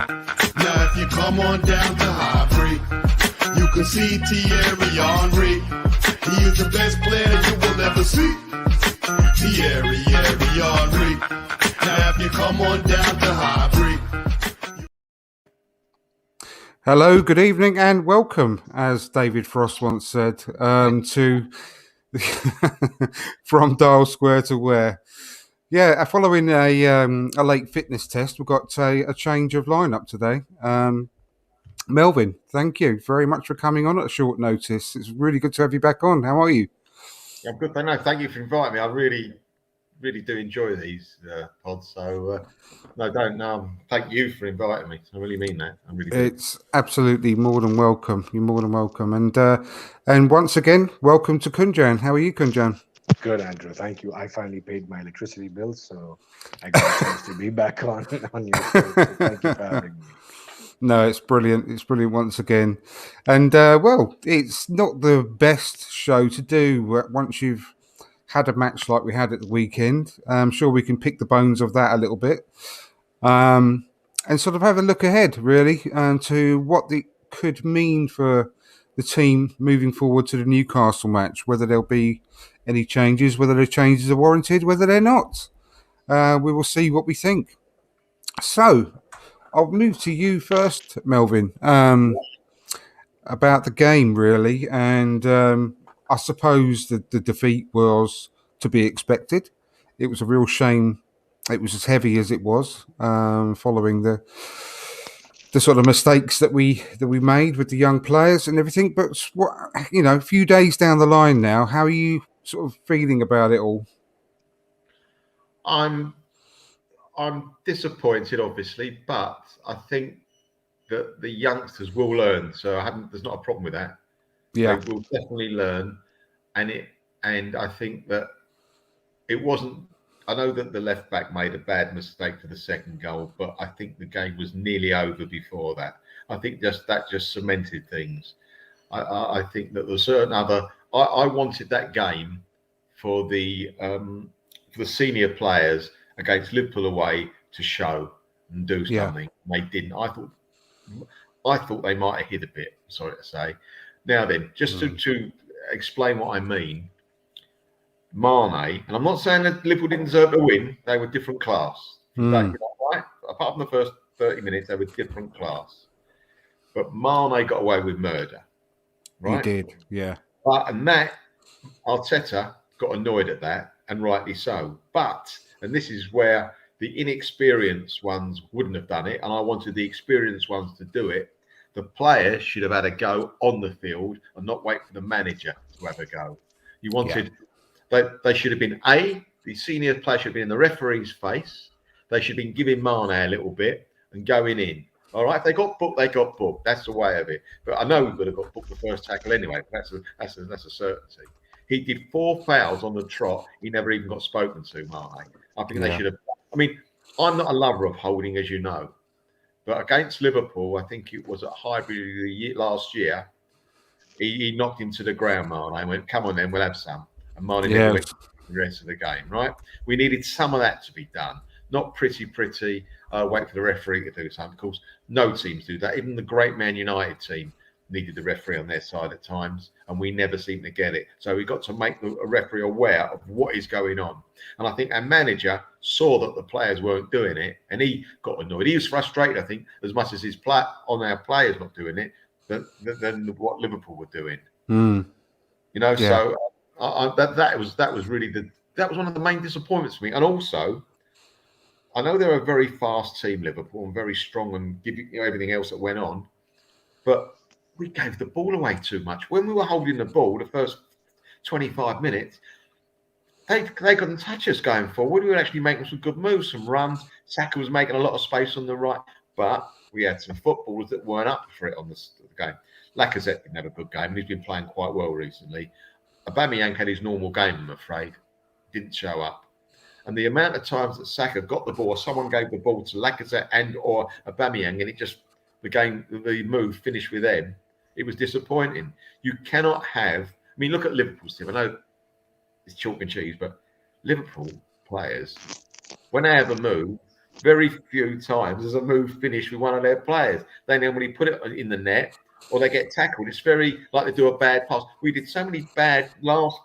Now if you come on down to Highbury, you can see Thierry Henry. He is the best player you will ever see. Thierry Henry. Now if you come on down to Highbury. Hello, good evening, and welcome, as David Frost once said, to From Dial Square to Where. Yeah, following a late fitness test, we've got a change of lineup today. Melvin, thank you very much for coming on at short notice. It's really good to have you back on. How are you? I'm good. No, thank you for inviting me. I really do enjoy these pods. So, thank you for inviting me. I really mean that. I really do. It's absolutely more than welcome. You're more than welcome. And once again, welcome to Kunjan. How are you, Kunjan? Good, Andrew. Thank you. I finally paid my electricity bill, so I got a chance to be back on your show. So thank you for having me. No, it's brilliant. It's brilliant once again. And, well, it's not the best show to do once you've had a match like we had at the weekend. I'm sure we can pick the bones of that a little bit. And sort of have a look ahead, really, to what it could mean for the team moving forward to the Newcastle match, whether there'll be any changes, whether the changes are warranted, whether they're not. We will see what we think. So, I'll move to you first, Melvin, about the game, really. And I suppose that the defeat was to be expected. It was a real shame. It was as heavy as it was, following the sort of mistakes that we made with the young players and everything. But a few days down the line now, how are you sort of feeling about it all? I'm disappointed, obviously, but I think that the youngsters will learn. So there's not a problem with that. Yeah, they will definitely learn, and I think that it wasn't. I know that the left back made a bad mistake for the second goal, but I think the game was nearly over before that. I think that just cemented things. I think that there's certain other. I wanted that game for the senior players against Liverpool away to show and do something. Yeah. They didn't. I thought they might have hit a bit. Sorry to say. Now then, just to explain what I mean. Mane, and I'm not saying that Liverpool didn't deserve to win. They were different class. Right? Apart from the first 30 minutes, they were different class. But Mane got away with murder. Right? He did, yeah. And that, Arteta got annoyed at that, and rightly so. But, and this is where the inexperienced ones wouldn't have done it, and I wanted the experienced ones to do it. The players should have had a go on the field and not wait for the manager to have a go. You wanted... Yeah. They should have been the senior player should have been in the referee's face. They should have been giving Mane a little bit and going in. All right, if they got booked, they got booked. That's the way of it. But I know we would have got booked the first tackle anyway. That's a certainty. He did 4 fouls on the trot. He never even got spoken to, Mane. I think they should have. I mean, I'm not a lover of holding, as you know, but against Liverpool, I think it was at Highbury last year. He knocked him to the ground, Mane, and went, "Come on, then we'll have some." And Mane never went the rest of the game, right? We needed some of that to be done. Not pretty, wait for the referee to do something. Of course, no teams do that. Even the great Man United team needed the referee on their side at times, and we never seemed to get it. So we got to make a referee aware of what is going on. And I think our manager saw that the players weren't doing it, and he got annoyed. He was frustrated, I think, as much as on our players not doing it, than what Liverpool were doing. So... that was really that was one of the main disappointments for me. And also, I know they're a very fast team, Liverpool, and very strong, and give everything else that went on. But we gave the ball away too much. When we were holding the ball, the first 25 minutes, they couldn't touch us going forward. We were actually making some good moves, some runs. Saka was making a lot of space on the right, but we had some footballers that weren't up for it on the game. Lacazette didn't have a good game. He's been playing quite well recently. Aubameyang had his normal game, I'm afraid. Didn't show up. And the amount of times that Saka got the ball, or someone gave the ball to Lacazette or Aubameyang, and the move finished with them, it was disappointing. You cannot have... look at Liverpool's team. I know it's chalk and cheese, but Liverpool players, when they have a move, very few times does a move finish with one of their players. They normally put it in the net or they get tackled. It's very like they do a bad pass. We did so many bad last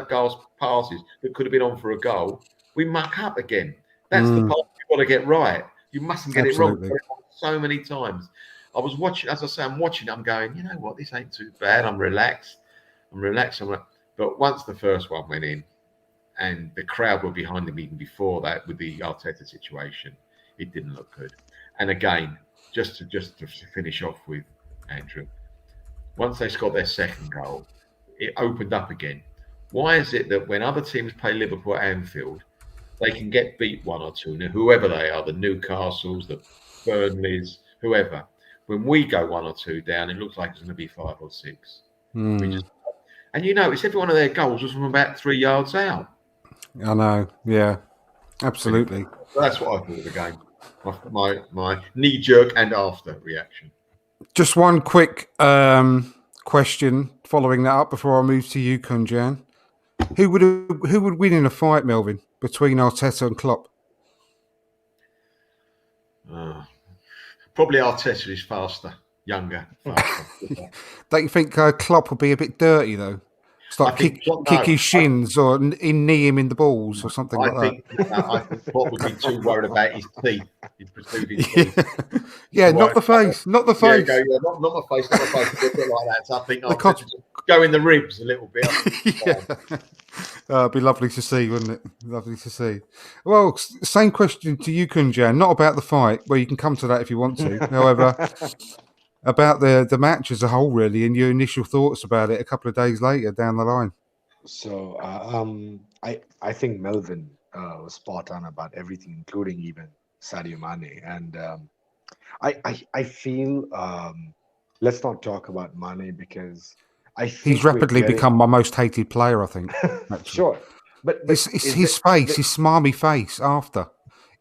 goals passes that could have been on for a goal. We muck up again. That's the part you've got to get right. You mustn't get it wrong. Absolutely. Get it wrong so many times. I was watching, as I say, I'm watching. I'm going, you know what? This ain't too bad. I'm relaxed. But once the first one went in, and the crowd were behind him even before that with the Arteta situation, it didn't look good. And again, just to finish off with Andrew, once they scored their second goal, it opened up again. Why is it that when other teams play Liverpool at Anfield, they can get beat 1 or 2, whoever they are, the Newcastles, the Burnleys, whoever. When we go 1 or 2 down, it looks like it's going to be 5 or 6. And you notice every one of their goals was from about 3 yards out. I know. Yeah, absolutely. So that's what I thought of the game. My knee jerk and after reaction. Just one quick question following that up before I move to you, Kunjan. Who would win in a fight, Melvin, between Arteta and Klopp? Probably Arteta is faster, younger, faster. Don't you think Klopp would be a bit dirty though? It's like kick his shins or knee him in the balls or something like that. I think Klopp would be too worried about his teeth, his protruding teeth. Yeah, not the face, not the face. Yeah, not my face, not my face. A bit like that. So I think I'll just go in the ribs a little bit. It'd be lovely to see, wouldn't it? Lovely to see. Well, same question to you, Kunjan. Not about the fight, well, you can come to that if you want to. However, about the match as a whole, really, and your initial thoughts about it a couple of days later down the line. So I think Melvin was spot on about everything, including even Sadio Mane. And I feel let's not talk about Mane because I think he's rapidly become my most hated player, I think. Sure. But it's his face, his smarmy face after.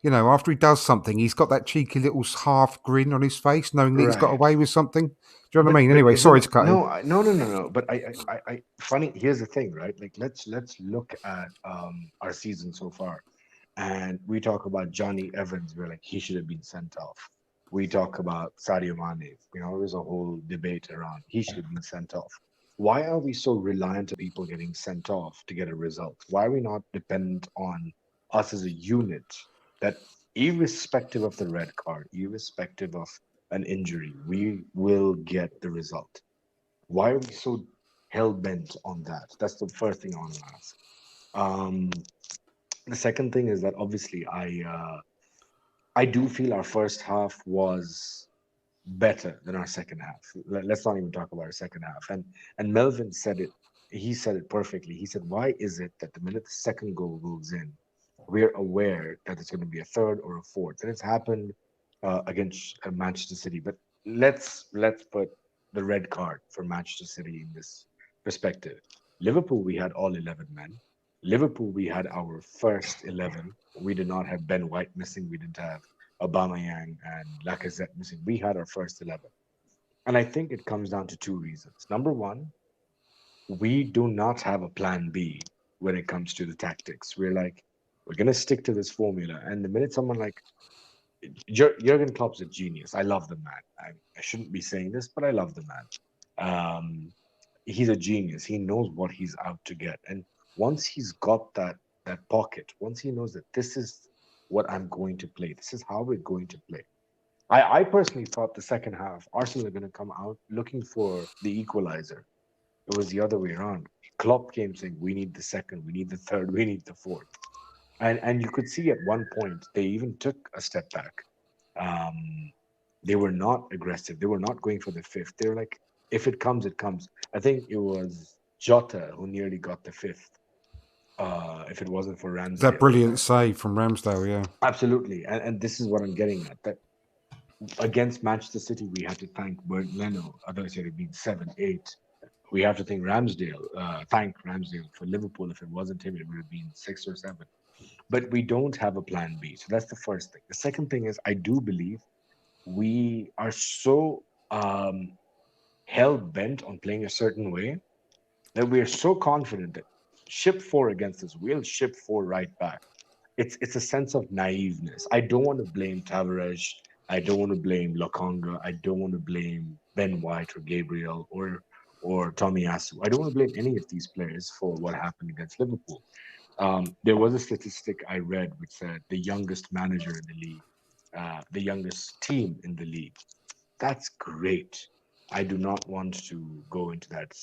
You know, after he does something, he's got that cheeky little half grin on his face, knowing that he's got away with something. Do you know what I mean? Anyway, sorry to cut in. No. But I funny. Here's the thing, right? Like, let's look at our season so far, and we talk about Johnny Evans. We're like, he should have been sent off. We talk about Sadio Mane. You know, there's a whole debate around he should have been sent off. Why are we so reliant on people getting sent off to get a result? Why are we not dependent on us as a unit? That irrespective of the red card, irrespective of an injury, we will get the result. Why are we so hell-bent on that? That's the first thing I want to ask. The second thing is that obviously I do feel our first half was better than our second half. Let's not even talk about our second half. And Melvin said it. He said it perfectly. He said, why is it that the minute the second goal goes in, we're aware that it's going to be a third or a fourth? And it's happened against Manchester City. But let's put the red card for Manchester City in this perspective. Liverpool, we had all 11 men. Liverpool, we had our first 11. We did not have Ben White missing. We didn't have Aubameyang and Lacazette missing. We had our first 11. And I think it comes down to two reasons. Number one, we do not have a plan B when it comes to the tactics. We're going to stick to this formula. And the minute someone like Jurgen Klopp's a genius. I love the man. I shouldn't be saying this, but I love the man. He's a genius. He knows what he's out to get. And once he's got that pocket, once he knows that this is what I'm going to play, this is how we're going to play. I personally thought the second half, Arsenal are going to come out looking for the equalizer. It was the other way around. Klopp came saying, we need the second, we need the third, we need the fourth. And you could see at one point, they even took a step back. They were not aggressive. They were not going for the fifth. They were like, if it comes, it comes. I think it was Jota who nearly got the fifth. If it wasn't for Ramsdale. That brilliant save from Ramsdale, yeah. Absolutely. And this is what I'm getting at. That against Manchester City, we have to thank Bernd Leno. Otherwise, it would have been 7-8. We have to thank Ramsdale for Liverpool. If it wasn't him, it would have been 6 or 7. But we don't have a plan B. So that's the first thing. The second thing is I do believe we are so hell-bent on playing a certain way that we are so confident that ship 4 against us, we'll ship 4 right back. it's a sense of naiveness. I don't want to blame Tavares. I don't want to blame Lokonga. I don't want to blame Ben White or Gabriel or Tommy Asu. I don't want to blame any of these players for what happened against Liverpool. There was a statistic I read which said the youngest manager in the league, the youngest team in the league. That's great. I do not want to go into that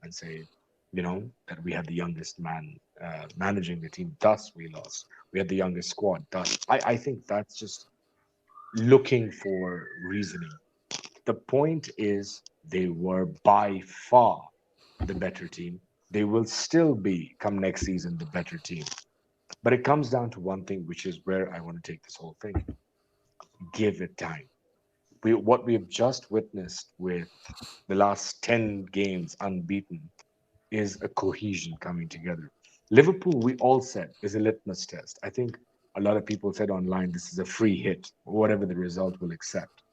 and say, that we had the youngest man managing the team, thus we lost. We had the youngest squad, thus. I think that's just looking for reasoning. The point is, they were by far the better team. They will still be, come next season, the better team. But it comes down to one thing, which is where I want to take this whole thing. Give it time. What we have just witnessed with the last 10 games unbeaten is a cohesion coming together. Liverpool, we all said, is a litmus test. I think a lot of people said online this is a free hit, whatever the result will accept.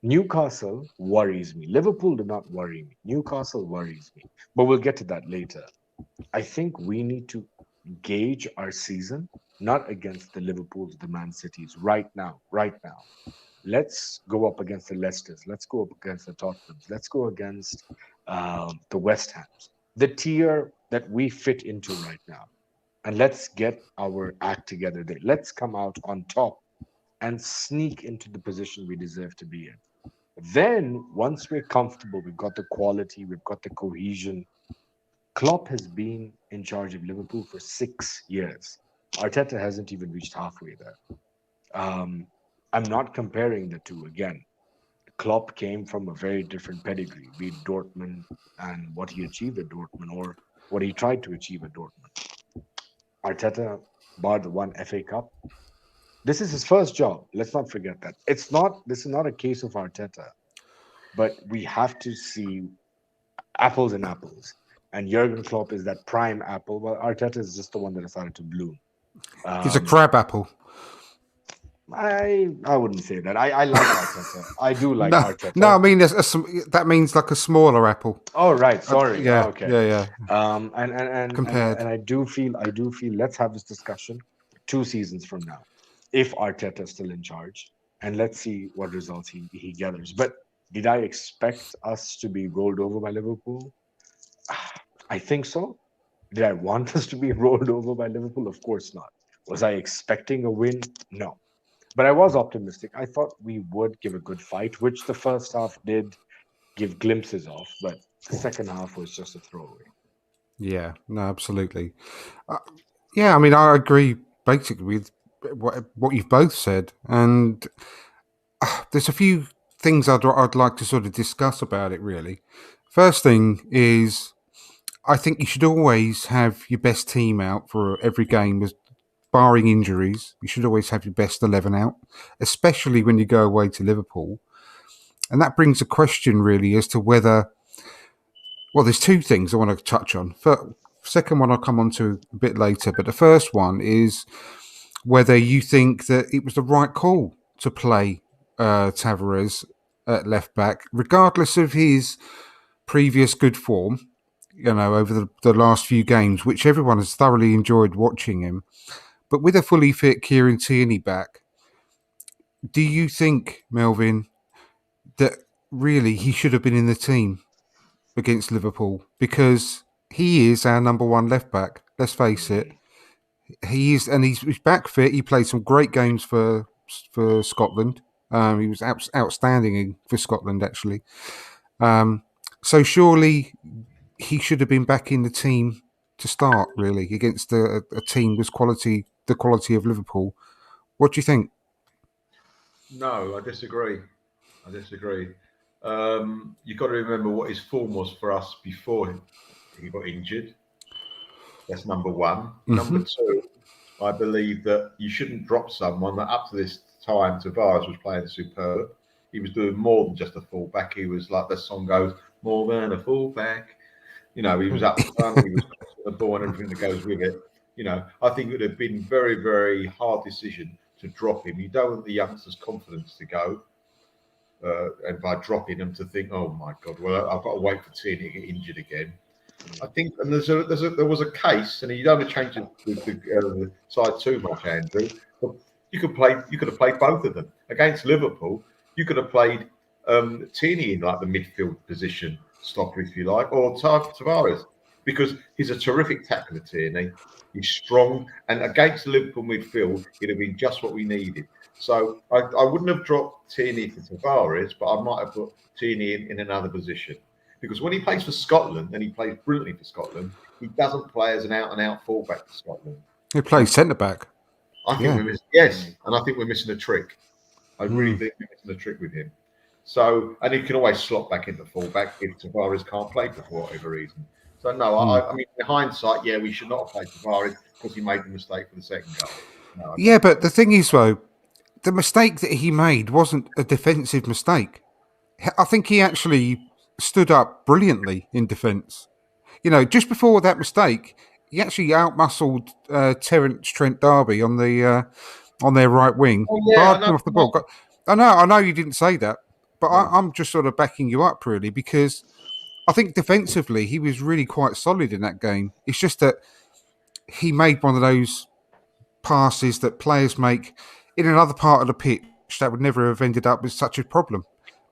Newcastle worries me. Liverpool did not worry me. Newcastle worries me. But we'll get to that later. I think we need to gauge our season not against the Liverpools, the Man Cities, right now. Let's go up against the Leicesters. Let's go up against the Tottenhams. Let's go against the West Hams, the tier that we fit into right now. And let's get our act together there. Let's come out on top and sneak into the position we deserve to be in. Then, once we're comfortable, we've got the quality, we've got the cohesion. Klopp has been in charge of Liverpool for 6 years. Arteta hasn't even reached halfway there. I'm not comparing the two again. Klopp came from a very different pedigree, be it Dortmund and what he achieved at Dortmund or what he tried to achieve at Dortmund. Arteta, bar the one FA Cup, this is his first job. Let's not forget that. This is not a case of Arteta, but we have to see apples and apples. And Jurgen Klopp is that prime apple, while Arteta is just the one that decided to bloom. He's a crab apple. I wouldn't say that. I like Arteta. I do like Arteta. No, I mean that means like a smaller apple. Oh right, sorry. Yeah, okay. Yeah. And I do feel. Let's have this discussion 2 seasons from now, if Arteta is still in charge, and let's see what results he gathers. But did I expect us to be rolled over by Liverpool? I think so. Did I want us to be rolled over by Liverpool? Of course not. Was I expecting a win? No. But I was optimistic. I thought we would give a good fight, which the first half did give glimpses of, but the second half was just a throwaway. Yeah, no, absolutely. I mean, I agree basically with what you've both said, and there's a few things I'd like to sort of discuss about it, really. First thing is, I think you should always have your best team out for every game, barring injuries. You should always have your best 11 out, especially when you go away to Liverpool. And that brings a question, really, as to whether... Well, there's 2 things I want to touch on. Second one I'll come on to a bit later, but the first one is whether you think that it was the right call to play Tavares at left back, regardless of his previous good form, over the last few games, which everyone has thoroughly enjoyed watching him. But with a fully fit Kieran Tierney back, do you think, Melvin, that really he should have been in the team against Liverpool? Because he is our number 1 left back. Let's face it. He is, and he's back fit. He played some great games for Scotland. He was outstanding for Scotland, actually. So surely he should have been back in the team to start, really, against a team with the quality of Liverpool. What do you think? No, I disagree. You've got to remember what his form was for us before he got injured. That's number 1. Mm-hmm. Number 2, I believe that you shouldn't drop someone that up to this time Tavares was playing superb. He was doing more than just a fullback. He was, like the song goes, more than a fullback. He was up front, he was the ball and everything that goes with it. I think it would have been very, very hard decision to drop him. You don't want the youngsters' confidence to go. And by dropping them to think, oh my God, well, I've got to wait for Tierney to get injured again. I think, and there was a case, and you don't want to change the side too much, Andrew. But you could have played both of them against Liverpool. You could have played Tierney in like the midfield position, stopper if you like, or Tavares, because he's a terrific tackler. Tierney, he's strong, and against the Liverpool midfield, it'd have been just what we needed. So I wouldn't have dropped Tierney for Tavares, but I might have put Tierney in another position. Because when he plays for Scotland, and he plays brilliantly for Scotland, he doesn't play as an out-and-out fullback for Scotland. He plays centre-back. I think we're missing, yes, and I think we're missing a trick. I really think we're missing a trick with him. So, and he can always slot back into fullback if Tavares can't play for whatever reason. So, no, I mean, in hindsight, yeah, we should not have played Tavares because he made the mistake for the second goal. No, yeah, but the thing is, though, the mistake that he made wasn't a defensive mistake. I think he actually stood up brilliantly in defence. You know, just before that mistake, he actually outmuscled Terence Trent D'Arby on their right wing, barred him off the ball. I know you didn't say that, but I'm just sort of backing you up really, because I think defensively he was really quite solid in that game. It's just that he made one of those passes that players make in another part of the pitch that would never have ended up with such a problem.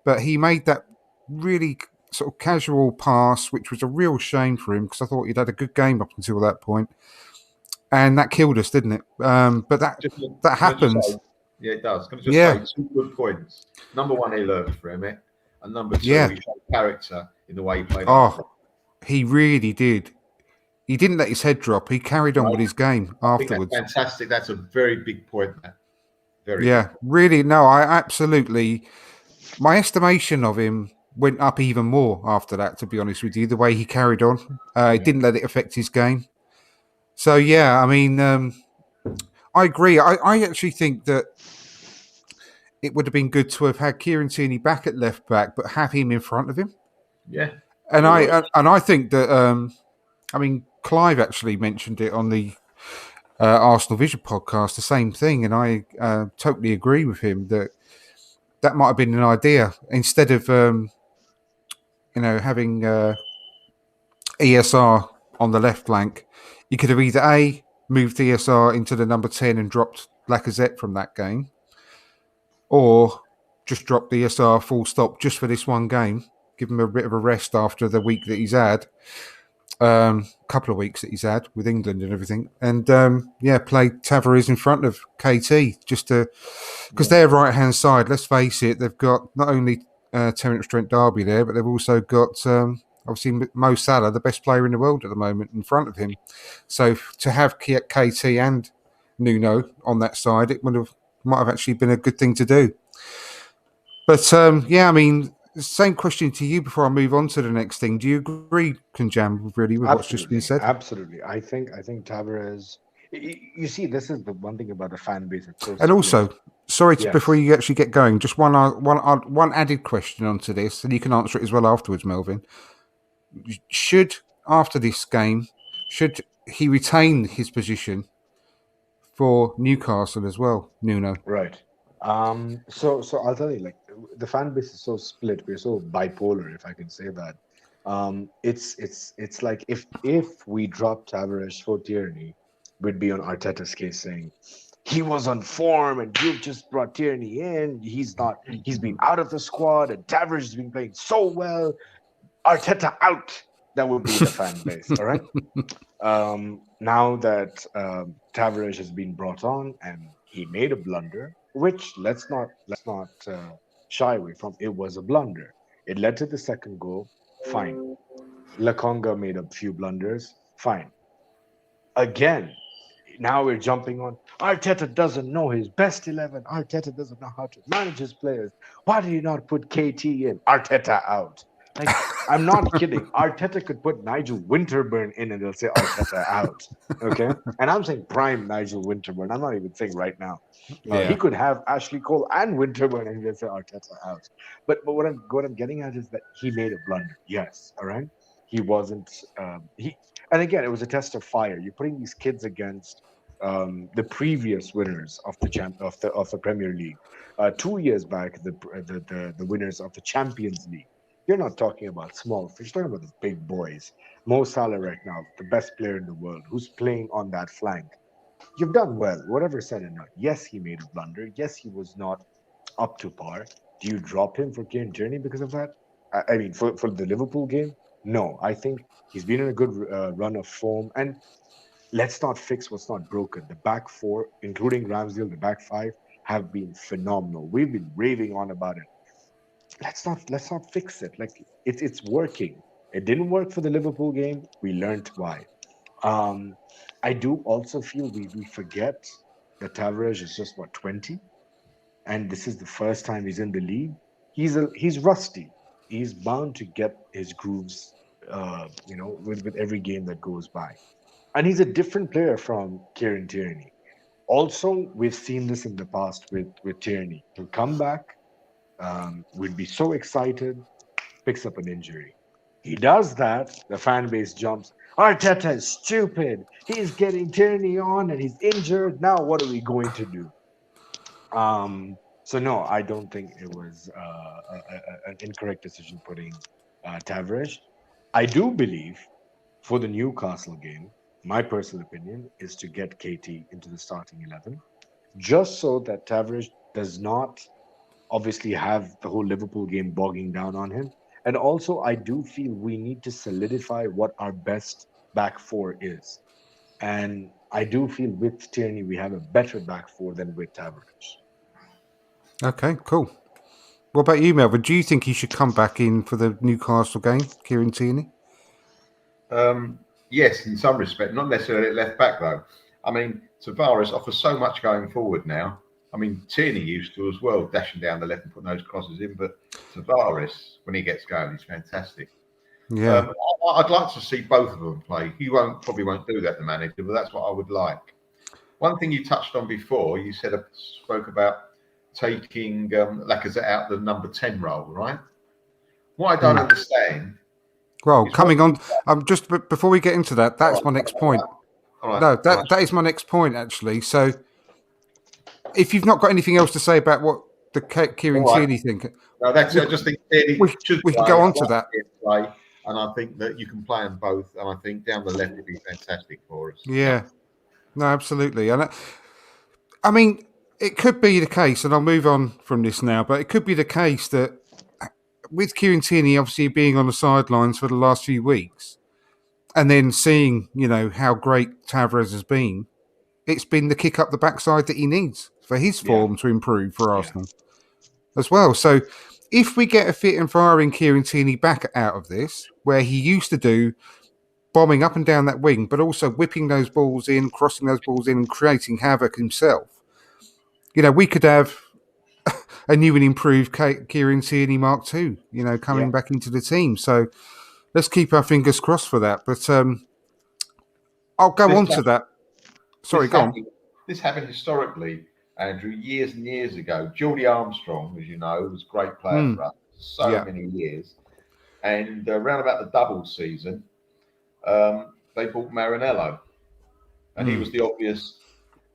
But he made that really sort of casual pass, which was a real shame for him because I thought he'd had a good game up until that point, and that killed us, didn't it? But that happens. Yeah, it does. Can I just say 2 good points? Number one, he learned from it, and number 2, he showed character in the way he played. Oh, he really did. He didn't let his head drop. He carried on with his game afterwards. That's fantastic. That's a very big point. Very big point. Really. No, I absolutely. My estimation of him went up even more after that, to be honest with you, the way he carried on. He didn't let it affect his game. So, I mean, I agree. I actually think that it would have been good to have had Kieran Tierney back at left back, but have him in front of him. Yeah. And I think that, I mean, Clive actually mentioned it on the Arsenal Vision podcast, the same thing. And I totally agree with him that might have been an idea instead of, having ESR on the left flank. You could have either moved ESR into the number 10 and dropped Lacazette from that game, or just dropped ESR full stop just for this one game, give him a bit of a rest after the week that he's had, couple of weeks that he's had with England and everything, and play Tavares in front of KT just to, because their right hand side, let's face it, they've got not only Terence Trent D'Arby there, but they've also got obviously Mo Salah, the best player in the world at the moment, in front of him. So to have KT and Nuno on that side, it might have actually been a good thing to do. But I mean, same question to you before I move on to the next thing. Do you agree, Kunjam, really, with what's just been said? Absolutely. I think Tavares. You see, this is the one thing about the fan base. And also, sorry, before you actually get going, just one added question onto this, and you can answer it as well afterwards, Melvin. After this game, should he retain his position for Newcastle as well, Nuno? Right. So I'll tell you, like, the fan base is so split. We're so bipolar, if I can say that. It's like if we drop Tavares for Tierney, we'd be on Arteta's case saying he was on form and you've just brought Tierney in. He's been out of the squad and Tavares has been playing so well. Arteta out. That would be the fan base, all right? Now that Tavares has been brought on and he made a blunder, which let's not shy away from. It was a blunder. It led to the second goal. Fine. Lakonga made a few blunders. Fine. Again, now we're jumping on Arteta doesn't know his best 11. Arteta doesn't know how to manage his players. Why did he not put KT in? Arteta out. Like, I'm not kidding. Arteta could put Nigel Winterburn in and they'll say Arteta out. Okay? And I'm saying prime Nigel Winterburn. I'm not even saying right now. He could have Ashley Cole and Winterburn and they'll say Arteta out. But what I'm getting at is that he made a blunder. Yes. All right? He wasn't and again, it was a test of fire. You're putting these kids against the previous winners of the Premier League. 2 years back, the winners of the Champions League. You're not talking about small fish. You're talking about the big boys. Mo Salah right now, the best player in the world, who's playing on that flank. You've done well, whatever said and done. Yes, he made a blunder. Yes, he was not up to par. Do you drop him for Kieran Tierney because of that? I mean, for the Liverpool game? No. I think he's been in a good run of form. And let's not fix what's not broken. The back four, including Ramsdale, the back five, have been phenomenal. We've been raving on about it. Let's not fix it. Like it's working. It didn't work for the Liverpool game. We learned why. Um, I do also feel we forget that Tavares is just what 20, and this is the first time he's in the league. He's rusty. He's bound to get his grooves, with every game that goes by. And he's a different player from Kieran Tierney. Also, we've seen this in the past with Tierney. He'll come back, we'd be so excited, picks up an injury. He does that, the fan base jumps. Arteta is stupid. He's getting Tierney on and he's injured. Now, what are we going to do? So no, I don't think it was an incorrect decision putting Tavares. I do believe for the Newcastle game, my personal opinion is to get KT into the starting 11, just so that Tavares does not obviously have the whole Liverpool game bogging down on him. And also, I do feel we need to solidify what our best back four is. And I do feel with Tierney, we have a better back four than with Tavares. Okay, cool. What about you, Melvin? Do you think he should come back in for the Newcastle game, Kieran Tierney? Yes, in some respect, not necessarily at left back though. I mean, Tavares offers so much going forward now. I mean, Tierney used to as well, dashing down the left and putting those crosses in. But Tavares, when he gets going, he's fantastic. Yeah. I'd like to see both of them play. He probably won't do that, the manager, but that's what I would like. One thing you touched on before, you spoke about taking Lacazette out the number 10 role, right? What I don't understand. Well, coming on, just before we get into that, that's my next point. All right. No, that is my next point, actually. So, if you've not got anything else to say about what the Kieran Tierney think, no, I just think Tierney we can go on to that. Play, and I think that you can play them both, and I think down the left would be fantastic for us. Yeah, no, absolutely. And I mean, it could be the case, and I'll move on from this now, but it could be the case that with Kieran Tierney obviously being on the sidelines for the last few weeks, and then seeing, how great Tavares has been, it's been the kick up the backside that he needs for his form to improve for Arsenal as well. So if we get a fit and firing Kieran Tierney back out of this, where he used to do bombing up and down that wing, but also whipping those balls in, crossing those balls in and creating havoc himself, we could have a new and improved Kieran Tierney Mark II, coming back into the team. So let's keep our fingers crossed for that. But I'll go on to that. Sorry, go on. This happened historically, Andrew, years and years ago. Geordie Armstrong, as you know, was a great player for us for many years. And around about the double season, they bought Marinello. And he was the obvious.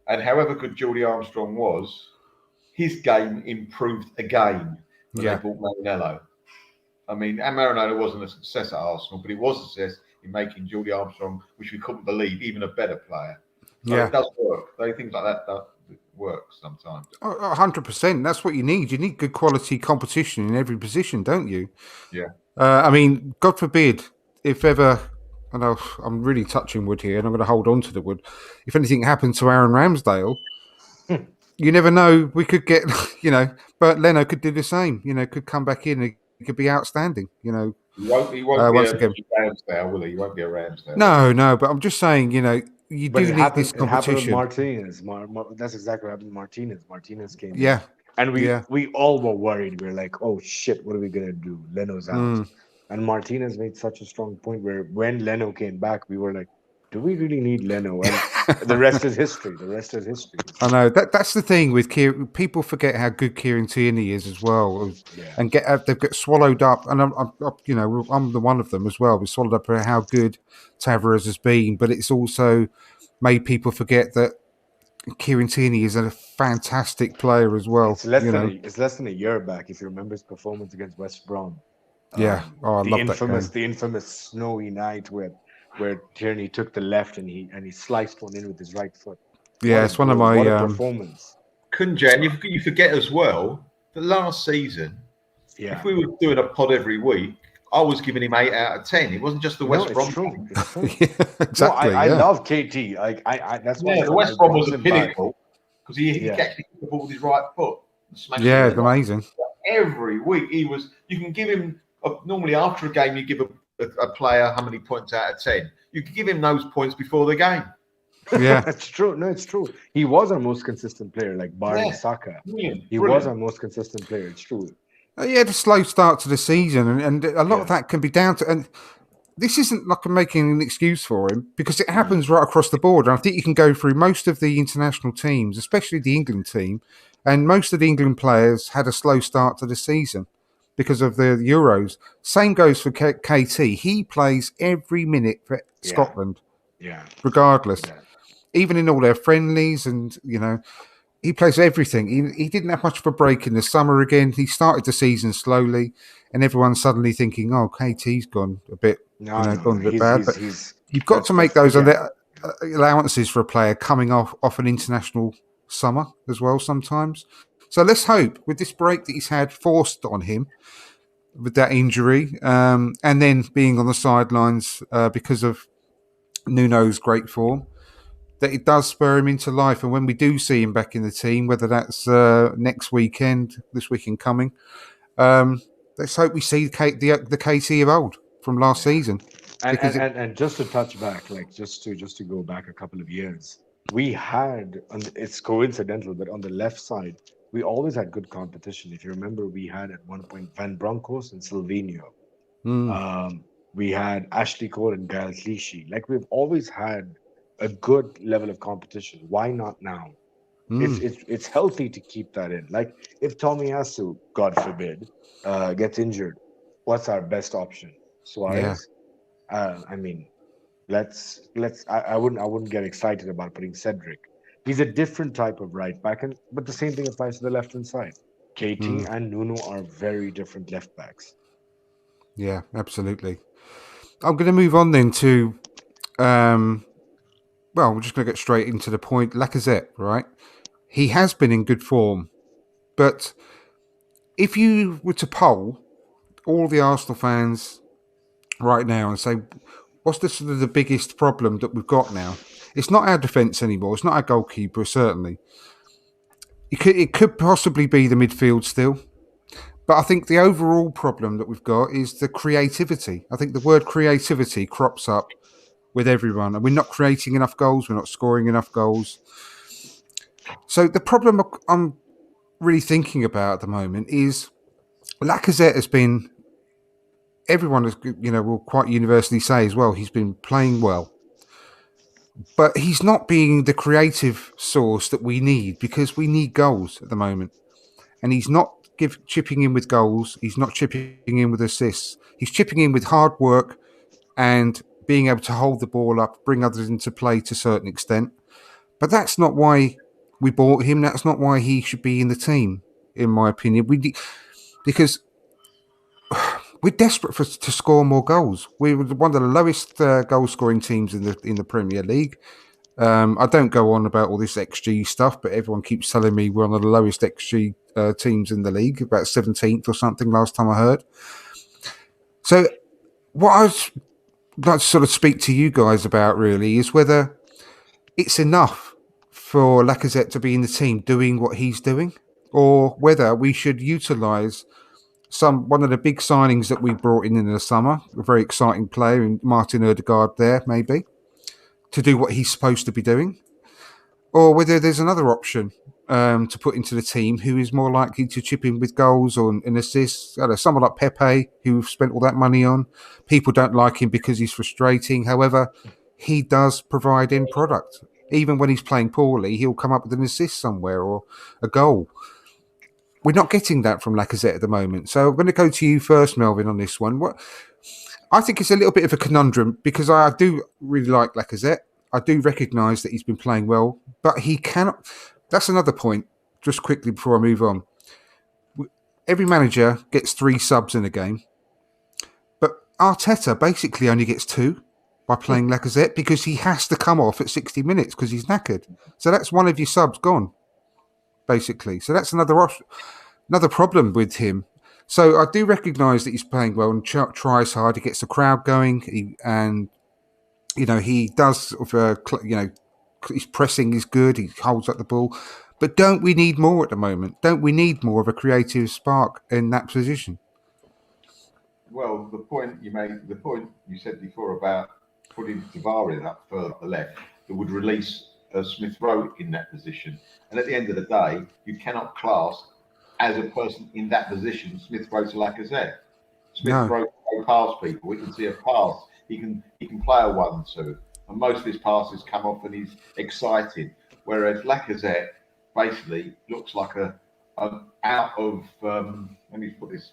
And however good Geordie Armstrong was, his game improved again when they bought Marinello. I mean, and Marinello wasn't a success at Arsenal, but it was a success in making Geordie Armstrong, which we couldn't believe, even a better player. So it does work. Things like that work sometimes. 100%. That's what you need. You need good quality competition in every position, don't you? Yeah. I mean, God forbid, if ever, I know I'm really touching wood here, and I'm going to hold on to the wood. If anything happened to Aaron Ramsdale, you never know. We could get, Bert Leno could do the same. Could come back in. He could be outstanding. He won't be once again. Ramsdale, will he? He won't be a Ramsdale. No. But I'm just saying, you do need this competition. It happened with Martinez. That's exactly what happened with Martinez. Martinez came in. And we all were worried. We were like, oh, shit, what are we going to do? Leno's out. And Martinez made such a strong point where when Leno came back, we were like, do we really need Leno? And the rest is history. I know. That's the thing with Kieran. People forget how good Kieran Tierney is as well. And they've got swallowed up. And I'm the one of them as well. We swallowed up how good Tavares has been. But it's also made people forget that Kieran Tierney is a fantastic player as well. It's less than a year back, if you remember his performance against West Brom. Yeah. I The love that game. infamous snowy night where Tierney took the left and he sliced one in with his right foot. What Yeah, a it's one of goal! my. What a performance! Kunja, and you forget as well that last season, Yeah. if we were doing a pod every week, I was giving him 8 out of 10. It wasn't just the No, West it's Brom true. game. It's true. Yeah, No, exactly. I Yeah. love KT. Like I that's why I Yeah, the said West I Brom brought was a him back. pinnacle because he Yeah. actually kicked the ball with his right foot and smashed it. Yeah, in it's the box. amazing. Every week he was. You can give him normally after a game. You give a player how many points out of 10. You can give him those points before the game. Yeah. It's true. No, it's true. He was our most consistent player, like barring Yeah. Saka. Brilliant. He Brilliant. was our most consistent player. It's true. He had a slow start to the season, and a lot of Yeah. that can be down to. And this isn't like I'm making an excuse for him because it happens right across the board. And I think you can go through most of the international teams, especially the England team, and most of the England players had a slow start to the season because of the Euros. Same goes for KT. He plays every minute for Yeah. Scotland, Yeah. regardless. Yeah. Even in all their friendlies, and he plays everything. He didn't have much of a break in the summer again. He started the season slowly, and everyone's suddenly thinking, "Oh, KT's gone a bit, No, gone a bit bad." But he's you've got to make those yeah. allowances for a player coming off an international summer as well sometimes. So let's hope with this break that he's had forced on him with that injury, and then being on the sidelines because of Nuno's great form, that it does spur him into life. And when we do see him back in the team, whether that's next weekend, this weekend coming, let's hope we see the KT of old from last season. And just to touch back, like just to go back a couple of years, we had, it's coincidental, but on the left side, we always had good competition. If you remember, we had at one point Van Bronckhorst and Silvino. We had Ashley Cole and Gael Clichy. Like we've always had a good level of competition. Why not now? It's healthy to keep that in. Like if Tomiyasu, God forbid, gets injured, what's our best option? Suarez. I mean, I wouldn't get excited about putting Cedric. He's a different type of right back, but the same thing applies to the left hand side. KT and Nuno are very different left backs. Yeah, absolutely. I'm going to move on then to, we're just going to get straight into the point. Lacazette, right? He has been in good form, but if you were to poll all the Arsenal fans right now and say, what's the biggest problem that we've got now? It's not our defence anymore. It's not our goalkeeper, certainly. It could possibly be the midfield still. But I think the overall problem that we've got is the creativity. I think the word creativity crops up with everyone. And we're not creating enough goals. We're not scoring enough goals. So the problem I'm really thinking about at the moment is Lacazette has been, everyone is, will quite universally say as well, he's been playing well. But he's not being the creative source that we need because we need goals at the moment. And he's not chipping in with goals. He's not chipping in with assists. He's chipping in with hard work and being able to hold the ball up, bring others into play to a certain extent. But that's not why we bought him. That's not why he should be in the team, in my opinion. Because we're desperate to score more goals. We're one of the lowest goal-scoring teams in the Premier League. I don't go on about all this XG stuff, but everyone keeps telling me we're one of the lowest XG teams in the league, about 17th or something last time I heard. So what I'd like to sort of speak to you guys about really is whether it's enough for Lacazette to be in the team doing what he's doing, or whether we should utilise one of the big signings that we brought in the summer, a very exciting player in Martin Odegaard there, maybe, to do what he's supposed to be doing, or whether there's another option to put into the team who is more likely to chip in with goals or an assists. Someone like Pepe, who we've spent all that money on. People don't like him because he's frustrating. However, he does provide end product. Even when he's playing poorly, he'll come up with an assist somewhere or a goal. We're not getting that from Lacazette at the moment. So I'm going to go to you first, Melvin, on this one. I think it's a little bit of a conundrum because I do really like Lacazette. I do recognise that he's been playing well, but he cannot. That's another point, just quickly before I move on. Every manager gets 3 subs in a game. Arteta basically only gets 2 by playing Lacazette because he has to come off at 60 minutes because he's knackered. So that's one of your subs gone, basically. So that's another problem with him. So I do recognise that he's playing well and tries hard. He gets the crowd going, he does sort of, his pressing is good. He holds up the ball. But don't we need more at the moment? Don't we need more of a creative spark in that position? Well, the point you said before about putting Tavares up further to the left, that would release Smith Rowe in that position. And at the end of the day, you cannot class as a person in that position Smith Rowe to Lacazette. Smith Rowe can go past people. We can see a pass. He can play a 1-2, and most of his passes come off and he's excited. Whereas Lacazette basically looks like an out of let me put this,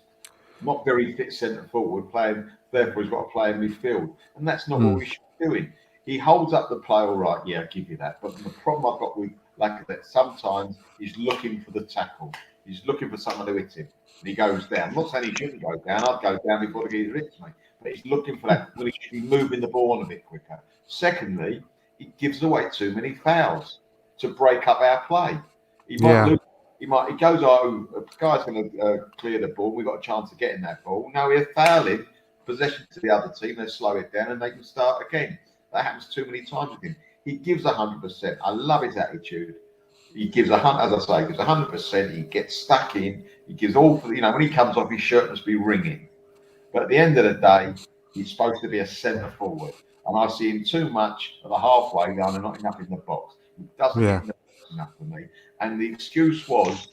not very fit centre forward playing. Therefore, he's got to play in midfield, and that's not what we should be doing. He holds up the play all right. Yeah, I'll give you that. But the problem I've got with Lacazette, sometimes he's looking for the tackle. He's looking for someone to hit him, and he goes down. I'm not saying he shouldn't go down. I'd go down before the geezer hits me. But he's looking for that when he should be moving the ball a bit quicker. Secondly, he gives away too many fouls to break up our play. He might lose. He goes, oh, a guy's going to clear the ball. We've got a chance of getting that ball. Now we're fouling possession to the other team. They slow it down and they can start again. That happens too many times with him. He gives 100%. I love his attitude. He gives 100, as I say, gives 100%. He gets stuck in. He gives all for, when he comes off, his shirt must be ringing. But at the end of the day, he's supposed to be a centre forward. And I see him too much at the halfway line and not enough in the box. He doesn't get in the box enough for me. And the excuse was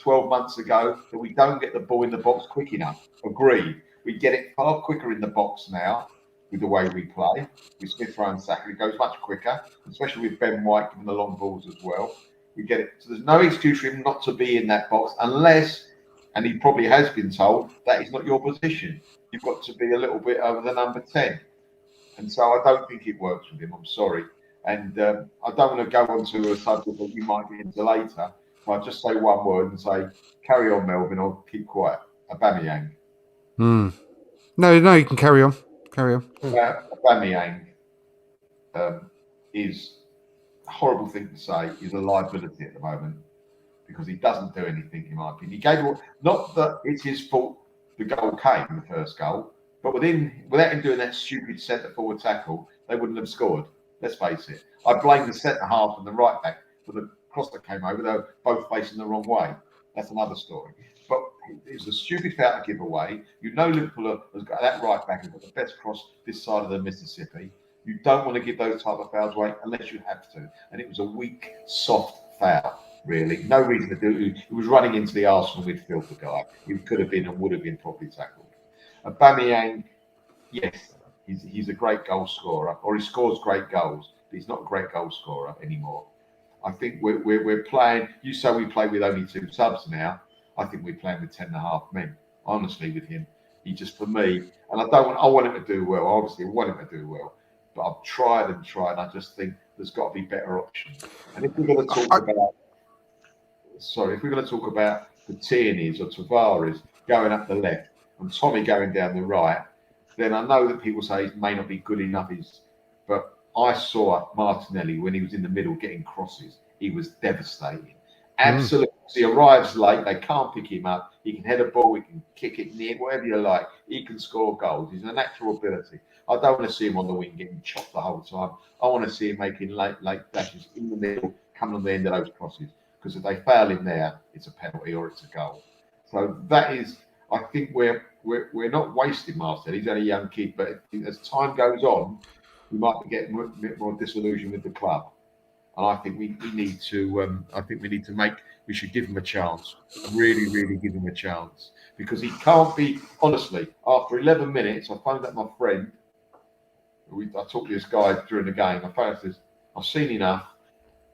12 months ago that we don't get the ball in the box quick enough. Agreed. We get it far quicker in the box now with the way we play. With Smith Rowe and Saka, it goes much quicker, especially with Ben White giving the long balls as well. We get it. So there's no excuse for him not to be in that box unless, and he probably has been told, that is not your position. You've got to be a little bit over the number 10. And so I don't think it works with him. I'm sorry. And I don't want to go on to a subject that you might get into later. But I'll just say one word and say, carry on, Melvin, or keep quiet. Aubameyang. No, you can carry on. Carry on. Aubameyang is a horrible thing to say. He's a liability at the moment because he doesn't do anything, in my opinion. He gave not that it's his fault the goal came, the first goal, but without him doing that stupid centre-forward tackle, they wouldn't have scored. Let's face it. I blame the centre-half and the right-back for the cross that came over. They were both facing the wrong way. That's another story. But it was a stupid foul to give away. Liverpool has got that right-back has got the best cross this side of the Mississippi. You don't want to give those type of fouls away unless you have to. And it was a weak, soft foul, really. No reason to do it. He was running into the Arsenal midfield, the guy. He could have been and would have been properly tackled. Aubameyang, yes, he's a great goal scorer, or he scores great goals, but he's not a great goal scorer anymore. I think we're playing. You say we play with only 2 subs now. I think we're playing with 10.5 men. Honestly, with him, he just, for me, and I want him to do well. Obviously, I want him to do well, but I've tried and tried. I just think there's got to be better options. And if we're going to talk about the Tierney's or Tavares going up the left and Tommy going down the right, then I know that people say he may not be good enough. But I saw Martinelli when he was in the middle getting crosses. He was devastating. Absolutely. He arrives late. They can't pick him up. He can head a ball. He can kick it near, whatever you like. He can score goals. He's a natural ability. I don't want to see him on the wing getting chopped the whole time. I want to see him making late dashes in the middle, coming on the end of those crosses. Because if they fail him there, it's a penalty or it's a goal. So that is, I think we're not wasting Marcel. He's only a young kid, but as time goes on, we might be getting a bit more disillusioned with the club. And I think we need to we should give him a chance. Really, really give him a chance. Because he can't be, honestly, after 11 minutes, I phoned up my friend. I talked to this guy during the game. I phoned up and said, I've seen enough.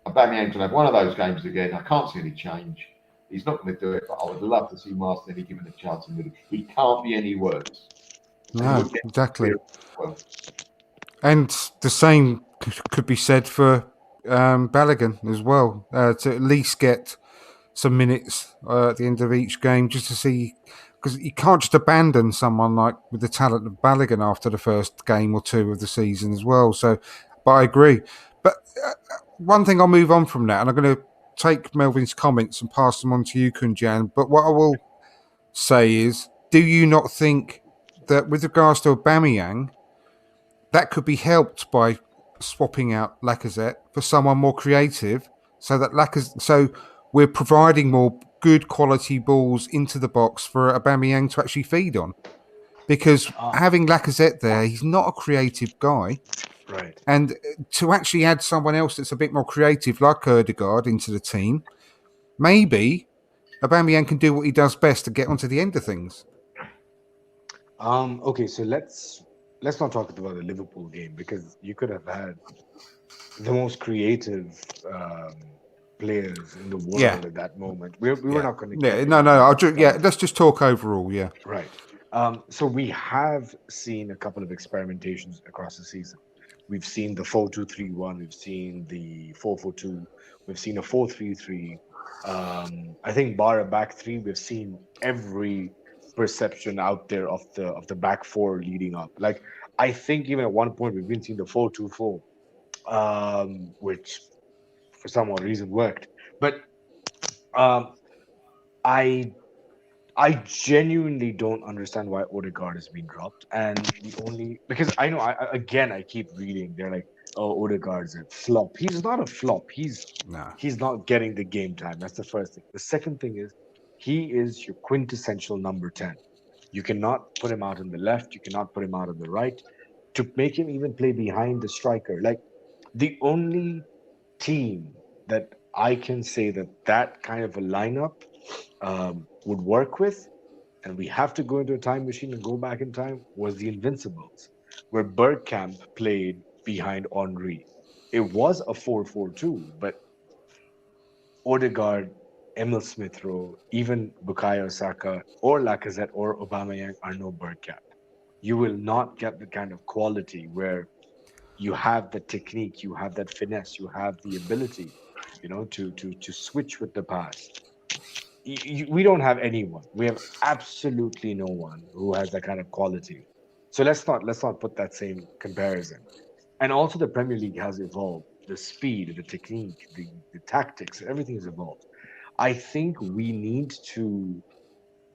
Aubameyang can have one of those games again. I can't see any change. He's not going to do it, but I would love to see Martinelli given a chance in the middle. He can't be any worse. No, exactly. And the same could be said for Balogun as well, to at least get some minutes at the end of each game just to see, because you can't just abandon someone like with the talent of Balogun after the first game or two of the season as well. So, but I agree. But one thing, I'll move on from that, and I'm going to take Melvin's comments and pass them on to you, Kunjan. But what I will say is, do you not think that with regards to Aubameyang, that could be helped by swapping out Lacazette for someone more creative, so that so we're providing more good quality balls into the box for Aubameyang to actually feed on? Because having Lacazette there, he's not a creative guy. Right. And to actually add someone else that's a bit more creative, like Odegaard, into the team, maybe Aubameyang can do what he does best to get onto the end of things. Okay, so let's not talk about the Liverpool game, because you could have had the most creative players in the world at that moment. We were not going to get let's just talk overall. Right. So we have seen a couple of experimentations across the season. We've seen the 4-2-3-1, we've seen the 4-4-2, we've seen a 4-3-3. I think bar a back three, we've seen every perception out there of the back four leading up. Like, I think even at one point we've been seeing the 4-2-4, which for some odd reason worked. But I genuinely don't understand why Odegaard has been dropped, and because I know I keep reading, they're like, oh, Odegaard's a flop. He's not a flop. He's not getting the game time. That's the first thing. The second thing is, he is your quintessential number 10. You cannot put him out on the left. You cannot put him out on the right. To make him even play behind the striker, like, the only team that I can say that kind of a lineup would work with, and we have to go into a time machine and go back in time, was the Invincibles, where Bergkamp played behind Henry. It was a 4-4-2, but Odegaard, Emil Smith-Rowe, even Bukayo Saka or Lacazette or Aubameyang are no Bergkamp. You will not get the kind of quality where you have the technique, you have that finesse, you have the ability, to switch with the pass. We don't have anyone. We have absolutely no one who has that kind of quality. So let's not put that same comparison. And also, the Premier League has evolved. The speed, the technique, the tactics, everything has evolved. I think we need to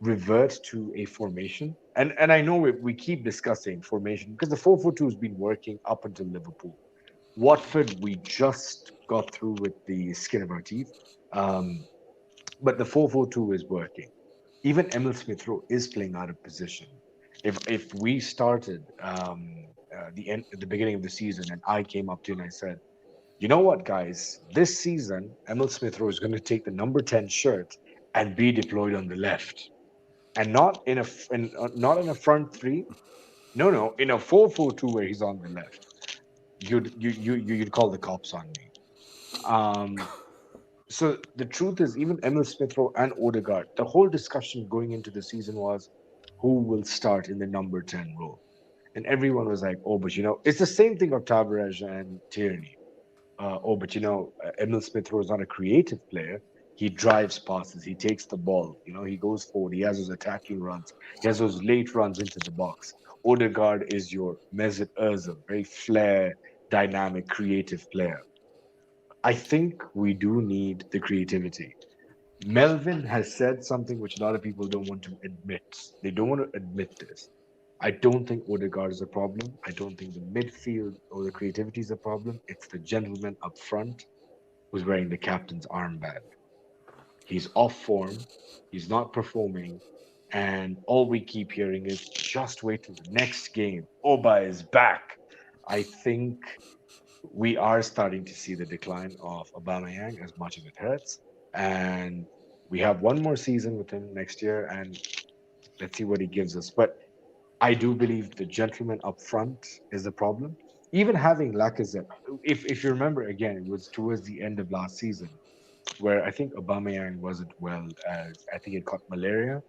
revert to a formation. And I know we keep discussing formation because the 4-4-2 has been working up until Liverpool. Watford, we just got through with the skin of our teeth. But the 4-4-2 is working. Even Emil Smith-Rowe is playing out of position. If we started at the beginning of the season, and I came up to you and I said, you know what, guys, this season Emil Smith-Rowe is going to take the number 10 shirt and be deployed on the left, and not in a front three. No, in a 4-4-2 where he's on the left. You'd call the cops on me. So the truth is, even Emil Smith-Rowe and Odegaard, the whole discussion going into the season was who will start in the number 10 role. And everyone was like, oh, but it's the same thing of Tavares and Tierney. But Emil Smith-Rowe is not a creative player. He drives passes. He takes the ball. He goes forward. He has those attacking runs. He has those late runs into the box. Odegaard is your Mesut Ozil, very flair, dynamic, creative player. I think we do need the creativity. Melvin has said something which a lot of people don't want to admit. They don't want to admit this. I don't think Odegaard is a problem. I don't think the midfield or the creativity is a problem. It's the gentleman up front who's wearing the captain's armband. He's off form. He's not performing. And all we keep hearing is, just wait till the next game. Oba is back. I think we are starting to see the decline of Aubameyang, as much as it hurts. And we have one more season with him next year, and let's see what he gives us. But I do believe the gentleman up front is the problem. Even having Lacazette, if you remember, again, it was towards the end of last season where I think Aubameyang wasn't well, as I think he caught malaria.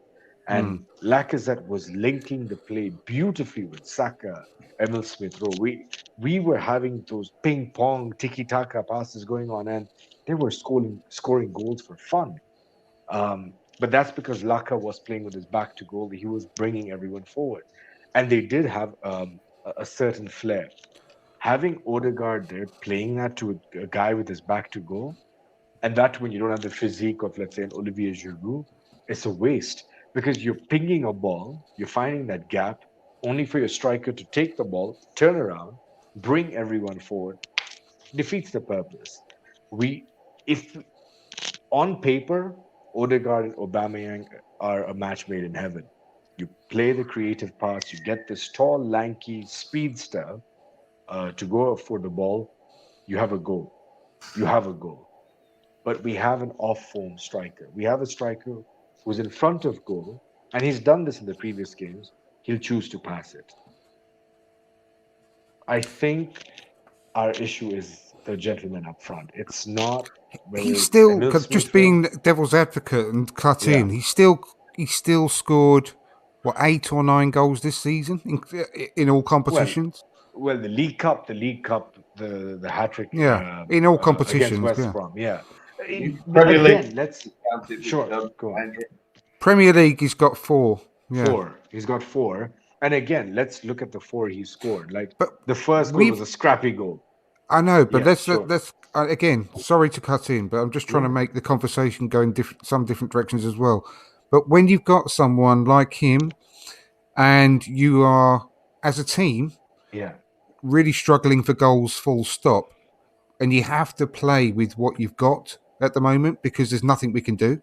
And Lacazette was linking the play beautifully with Saka, Emil Smith-Rowe. We were having those ping-pong, tiki-taka passes going on, and they were scoring goals for fun. But that's because Laka was playing with his back to goal. He was bringing everyone forward, and they did have a certain flair. Having Odegaard there playing that to a guy with his back to goal, and that when you don't have the physique of, let's say, an Olivier Giroud, it's a waste because you're pinging a ball, you're finding that gap, only for your striker to take the ball, turn around, bring everyone forward, defeats the purpose. We, if on paper, Odegaard and Aubameyang are a match made in heaven. You play the creative pass, you get this tall, lanky speedster to go for the ball, you have a goal. You have a goal. But we have an off form striker. We have a striker who's in front of goal, and he's done this in the previous games. He'll choose to pass it. I think our issue is the gentleman up front. It's not whether He's it's still Emil just Smith being devil's advocate and cut Yeah. in. He still scored what 8 or 9 goals this season in all Well, competitions. the hat trick Yeah, in all against competitions. West Yeah, Brom. Yeah. Premier League Again, let's counted with sure go on. Andrew. Premier League he's got 4. Yeah, Four. He's got four. And again, let's look at the four he scored. Like but the first goal was we've a scrappy goal. I know, but Yeah, sure. let's again. Sorry to cut in, but I'm just trying to Yeah. make the conversation go in some different directions as well. But when you've got someone like him, and you are as a team Yeah. really struggling for goals, full stop, and you have to play with what you've got at the moment because there's nothing we can do.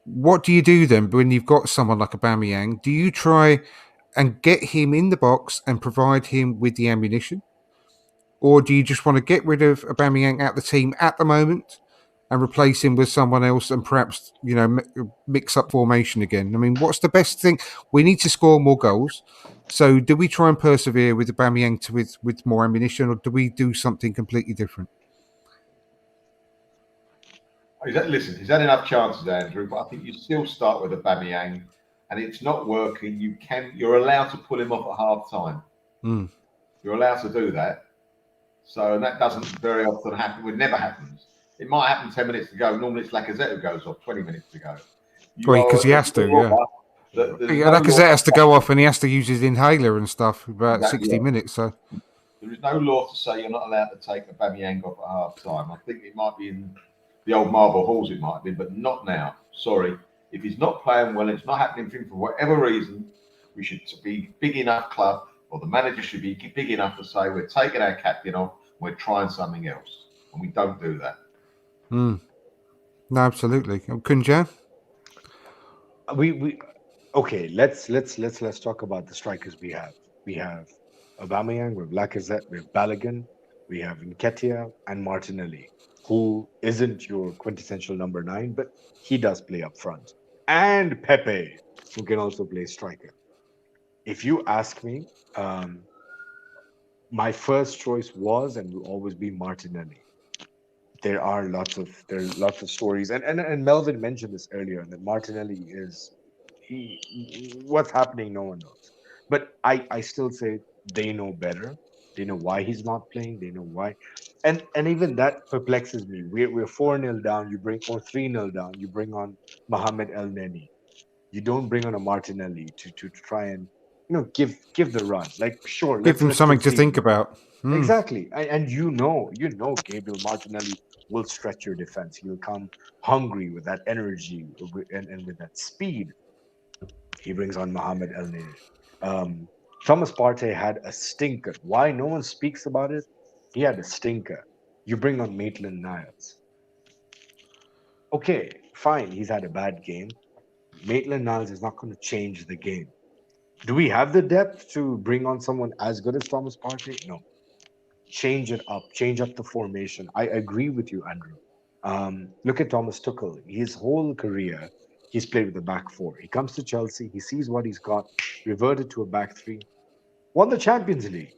What do you do then when you've got someone like Aubameyang? Do you try and get him in the box and provide him with the ammunition? Or do you just want to get rid of Aubameyang out the team at the moment and replace him with someone else and perhaps, mix up formation again? I mean, what's the best thing? We need to score more goals. So do we try and persevere with Aubameyang with more ammunition, or do we do something completely different? Listen, he's had enough chances, Andrew, but I think you still start with Aubameyang, and it's not working. You're allowed to pull him off at half time. Mm. You're allowed to do that. So and that doesn't very often happen. It never happens. It might happen 10 minutes to go. Normally it's Lacazette who goes off 20 minutes to go. Well, because he has to, yeah. Lacazette has to go off and he has to use his inhaler and stuff for about 60 minutes. So there is no law to say you're not allowed to take Aubameyang off at half time. I think it might be in the old marble halls, it might be, but not now. Sorry. If he's not playing well, it's not happening for him for whatever reason, we should be big enough club, or the manager should be big enough to say we're taking our captain off, we're trying something else, and we don't do that. No, absolutely. Kunjan? We okay, let's talk about the strikers we have. We have Aubameyang, we have Lacazette, we have Balogun, we have Nketiah and Martinelli, who isn't your quintessential number 9, but he does play up front. And Pepe, who can also play striker. If you ask me, my first choice was and will always be Martinelli. There are lots of stories, and Melvin mentioned this earlier, that Martinelli is what's happening, no one knows. But I still say they know better. They know why he's not playing. They know why, and even that perplexes me. We're 4-0 down. You bring or 3-0 down. You bring on Mohamed El Neni. You don't bring on a Martinelli to try and give the run. Like sure, Give them something to think about. Exactly, and Gabriel Martinelli will stretch your defense. He'll come hungry with that energy and with that speed. He brings on Mohamed El Neni. Thomas Partey had a stinker. Why no one speaks about it? He had a stinker. You bring on Maitland-Niles. Okay, fine. He's had a bad game. Maitland-Niles is not going to change the game. Do we have the depth to bring on someone as good as Thomas Partey? No. Change it up. Change up the formation. I agree with you, Andrew. Look at Thomas Tuchel. His whole career, he's played with the back four. He comes to Chelsea. He sees what he's got. Reverted to a back three. Won the Champions League.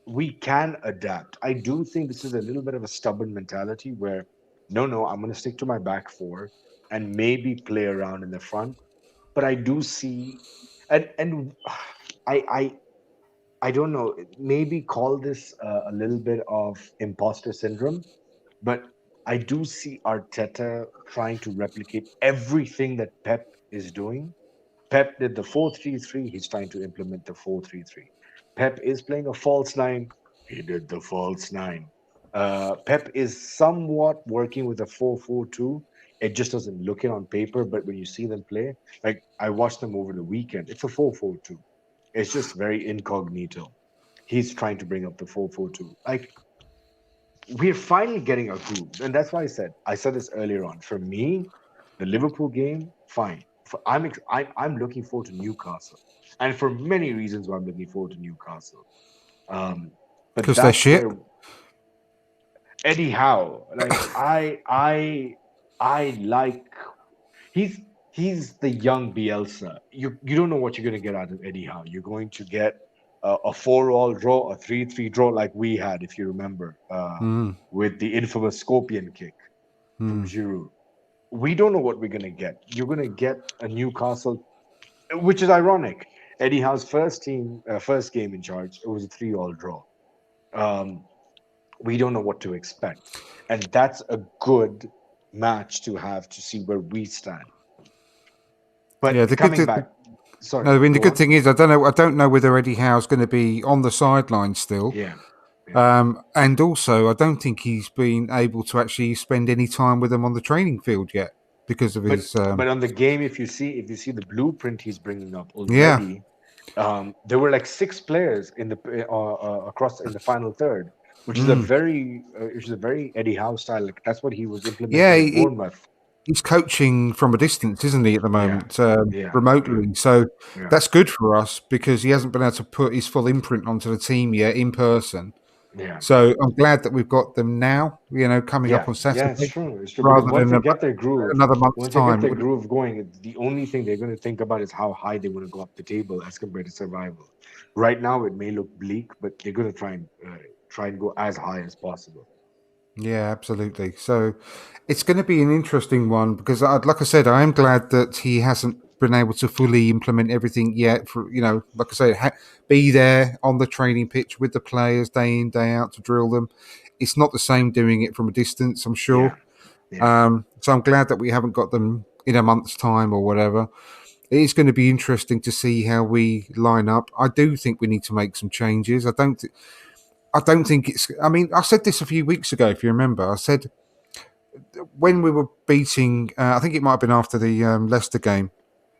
We can adapt. I do think this is a little bit of a stubborn mentality where, no, I'm going to stick to my back four and maybe play around in the front. But I do see, and I don't know, maybe call this a little bit of imposter syndrome, but I do see Arteta trying to replicate everything that Pep is doing. Pep did the 4-3-3. He's trying to implement the 4-3-3. Pep is playing a false nine. He did the false nine. Pep is somewhat working with a 4-4-2. It just doesn't look it on paper, but when you see them play, like I watched them over the weekend, it's a 4-4-2. It's just very incognito. He's trying to bring up the 4-4-2. Like we're finally getting our grooves, and that's why I said this earlier on. For me, the Liverpool game, fine. I'm looking forward to Newcastle, and for many reasons why I'm looking forward to Newcastle. But Because they're that's shit. where Eddie Howe, like I like he's he's the young Bielsa. You don't know what you're going to get out of Eddie Howe. You're going to get a 4-all draw, a 3-3 draw like we had, if you remember, with the infamous scorpion kick from Giroud. We don't know what we're going to get. You're going to get a Newcastle, which is ironic. Eddie Howe's first game in charge, it was a 3-all draw. We don't know what to expect, and that's a good match to have to see where we stand. But Yeah, coming back, sorry. no, I mean the go good on. thing is I don't know whether Eddie Howe's going to be on the sideline still. Yeah. And also, I don't think he's been able to actually spend any time with them on the training field yet because of his. But on the game, if you see the blueprint he's bringing up Yeah, already, there were like 6 players in the across in the final third, which is a very Eddie Howe style. Like that's what he was yeah, implementing at Bournemouth. he's coaching from a distance, isn't he, at the Yeah, moment, yeah, remotely? So yeah, that's good for us because he hasn't been able to put his full imprint onto the team yet in person. yeah. So I'm glad that we've got them now, coming up Yeah, on yeah, it's Saturday true. It's true because rather than another month's once they get time. their groove going, the only thing they're going to think about is how high they want to go up the table as compared to survival. Right now, it may look bleak, but they're going to try and go as high as possible. Yeah, absolutely. So it's going to be an interesting one because, like I said, I am glad that he hasn't been able to fully implement everything yet. For like I say, be there on the training pitch with the players day in day out to drill them. It's not the same doing it from a distance, I'm Yeah, sure. yeah, So I'm glad that we haven't got them in a month's time or whatever. It is going to be interesting to see how we line up. I do think we need to make some changes. I don't think it's. I mean, I said this a few weeks ago, if you remember. I said when we were beating, I think it might have been after the Leicester game,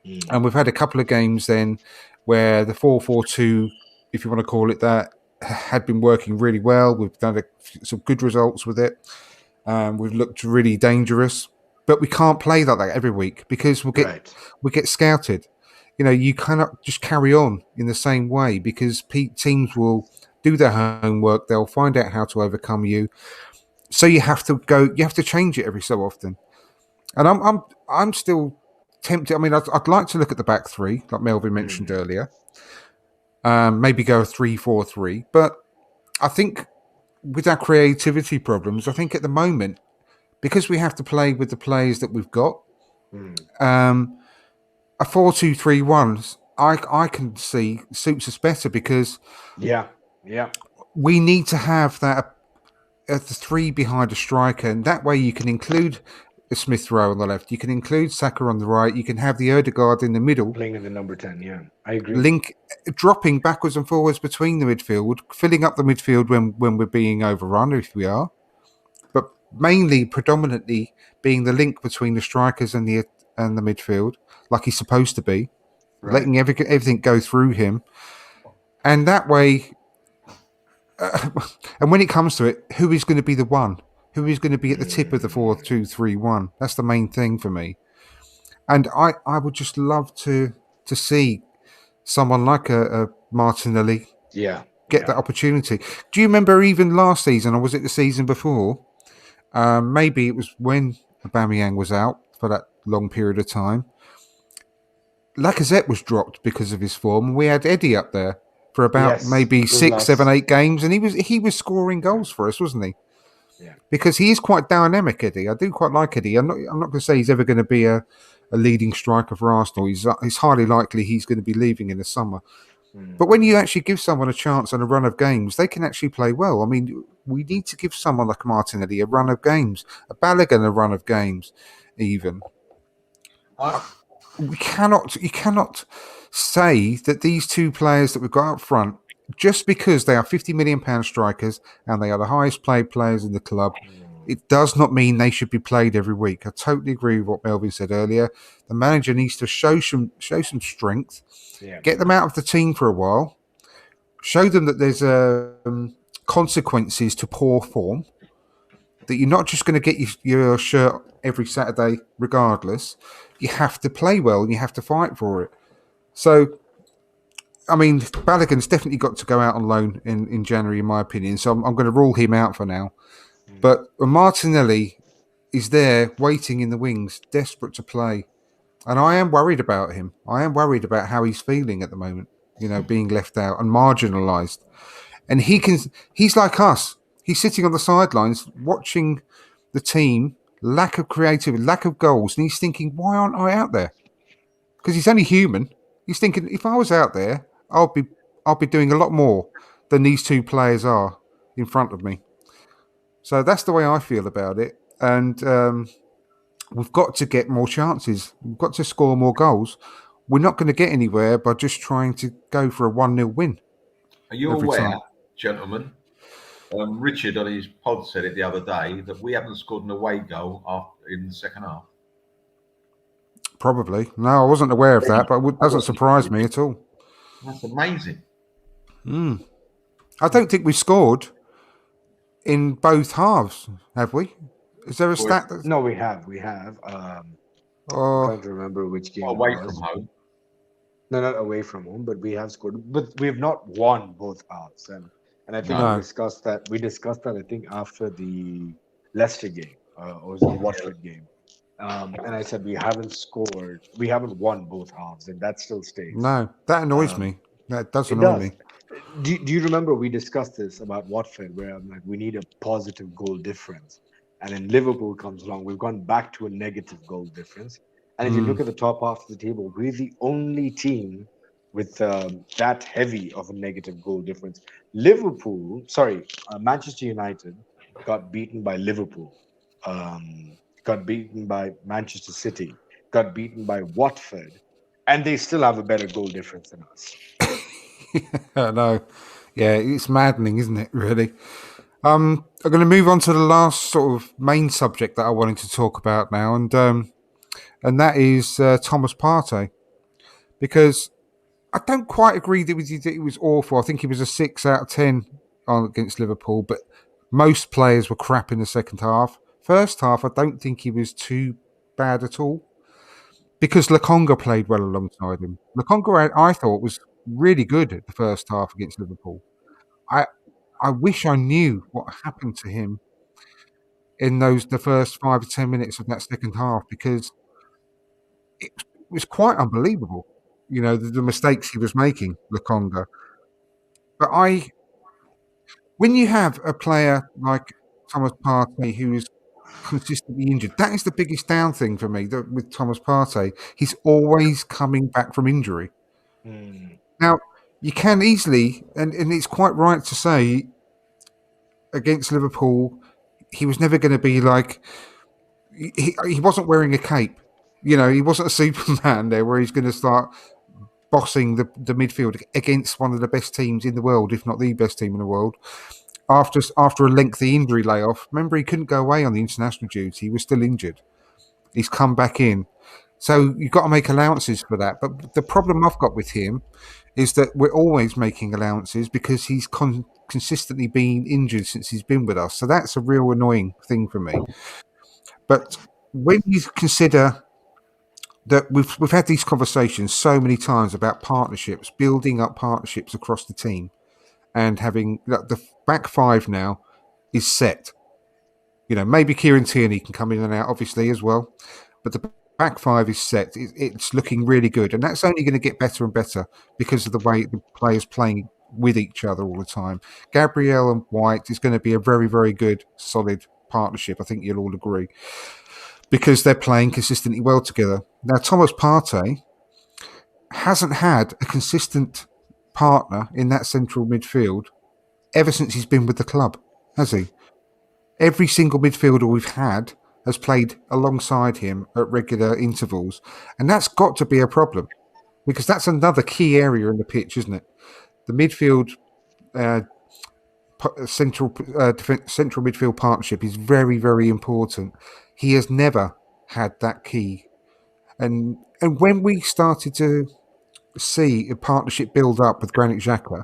mm, and we've had a couple of games then where the 4-4-2, if you want to call it that, had been working really well. We've done some good results with it. We've looked really dangerous, but we can't play like that every week because right. we get scouted. You cannot just carry on in the same way because teams will do their homework. They'll find out how to overcome you. So you have to go. You have to change it every so often. And I'm still tempted. I mean, I'd like to look at the back three, like Melvin mentioned Mm, earlier. Maybe go a 3-4-3. But I think with our creativity problems, I think at the moment because we have to play with the players that we've got, mm, a 4-2-3-1, I can see suits us better because yeah, yeah, we need to have that the three behind a striker, and that way you can include the Smith Rowe on the left, you can include Saka on the right, you can have the Odegaard in the middle, playing in the number 10. Yeah, I agree. link dropping backwards and forwards between the midfield, filling up the midfield when we're being overrun, if we are, but mainly predominantly being the link between the strikers and the midfield, like he's supposed to be, Right. letting everything go through him, and that way. And when it comes to it, who is going to be the one? Who is going to be at the tip of the 4-2-3-1? That's the main thing for me. And I would just love to see someone like a Martinelli Yeah, get yeah. that opportunity. Do you remember even last season, or was it the season before? Maybe it was when Aubameyang was out for that long period of time. Lacazette was dropped because of his form, and we had Eddie up there for about Yes, maybe it was 6, 7, last. 8 games, and he was scoring goals for us, wasn't he? Yeah, Because he is quite dynamic, Eddie. I do quite like Eddie. I'm not going to say he's ever going to be a leading striker for Arsenal. It's highly likely he's going to be leaving in the summer. But when you actually give someone a chance and a run of games, they can actually play well. I mean, we need to give someone like Martinelli a run of games, a Balogun a run of games, even. You cannot say that these two players that we've got up front, just because they are £50 million strikers and they are the highest paid players in the club, it does not mean they should be played every week. I totally agree with what Melvin said earlier. The manager needs to show some strength, get them out of the team for a while, show them that there's consequences to poor form, that you're not just going to get your shirt every Saturday regardless. You have to play well and you have to fight for it. So, I mean, Balogun's definitely got to go out on loan in January, in my opinion. So I'm going to rule him out for now. But Martinelli is there waiting in the wings, desperate to play. And I am worried about him. I am worried about how he's feeling at the moment, being left out and marginalised. And he's like us. He's sitting on the sidelines watching the team, lack of creativity, lack of goals. And he's thinking, why aren't I out there? Because he's only human. He's thinking, if I was out there, I'll be doing a lot more than these two players are in front of me. So that's the way I feel about it. And we've got to get more chances. We've got to score more goals. We're not going to get anywhere by just trying to go for a 1-0 win. Are you aware, gentlemen, Richard on his pod said it the other day, that we haven't scored an away goal in the second half? Probably. No, I wasn't aware of that, but it doesn't surprise me at all. That's amazing. I don't think we scored in both halves, have we? Is there a stat? No, we have. I'm trying to remember which game. Away from home. No, not away from home, but we have scored. But we have not won both halves, and I think we discussed that. We discussed that, I think, after the Leicester game or the Watford game. And I said we haven't scored. We haven't won both halves, and that still stays. No, that annoys me. That does annoy me. Do you remember we discussed this about Watford, where I'm like, we need a positive goal difference, and then Liverpool comes along. We've gone back to a negative goal difference. And if you look at the top half of the table, we're the only team with that heavy of a negative goal difference. Manchester United got beaten by Liverpool, got beaten by Manchester City, got beaten by Watford, and they still have a better goal difference than us. I know. Yeah, it's maddening, isn't it, really? I'm going to move on to the last sort of main subject that I wanted to talk about now, and that is Thomas Partey, because I don't quite agree that it was awful. I think he was a 6 out of 10 against Liverpool, but most players were crap in the second half. First half, I don't think he was too bad at all, because Lokonga played well alongside him. Lokonga, I thought, was really good at the first half against Liverpool. I wish I knew what happened to him in the first 5 or 10 minutes of that second half, because it was quite unbelievable, the mistakes he was making, Lokonga. But when you have a player like Thomas Partey who is consistently injured, that is the biggest down thing for me with Thomas Partey. He's always coming back from injury. Now, you can easily, and it's quite right to say, against Liverpool, he was never going to be like, he wasn't wearing a cape. He wasn't a Superman there where he's going to start bossing the midfield against one of the best teams in the world, if not the best team in the world. After a lengthy injury layoff, remember, he couldn't go away on the international duty. He was still injured. He's come back in. So you've got to make allowances for that. But the problem I've got with him is that we're always making allowances because he's consistently been injured since he's been with us. So that's a real annoying thing for me. But when you consider that we've had these conversations so many times about partnerships, building up partnerships across the team, and having the back five now is set. Maybe Kieran Tierney can come in and out, obviously, as well. But the back five is set. It's looking really good. And that's only going to get better and better because of the way the players playing with each other all the time. Gabriel and White is going to be a very, very good, solid partnership. I think you'll all agree. Because they're playing consistently well together. Now, Thomas Partey hasn't had a consistent partner in that central midfield ever since he's been with the club, has he? Every single midfielder we've had has played alongside him at regular intervals, and that's got to be a problem because that's another key area in the pitch, isn't it? The midfield central midfield partnership is very, very important. He has never had that key, and when we started to see a partnership build up with Granit Xhaka,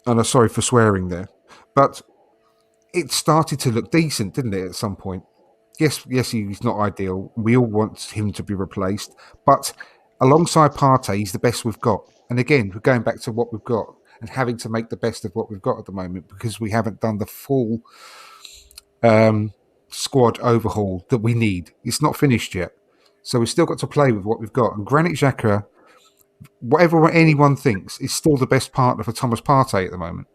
and I'm sorry for swearing there, but it started to look decent, didn't it? At some point, yes, he's not ideal. We all want him to be replaced, but alongside Partey, he's the best we've got. And again, we're going back to what we've got and having to make the best of what we've got at the moment because we haven't done the full squad overhaul that we need. It's not finished yet. So we've still got to play with what we've got. And Granit Xhaka, whatever anyone thinks, is still the best partner for Thomas Partey at the moment.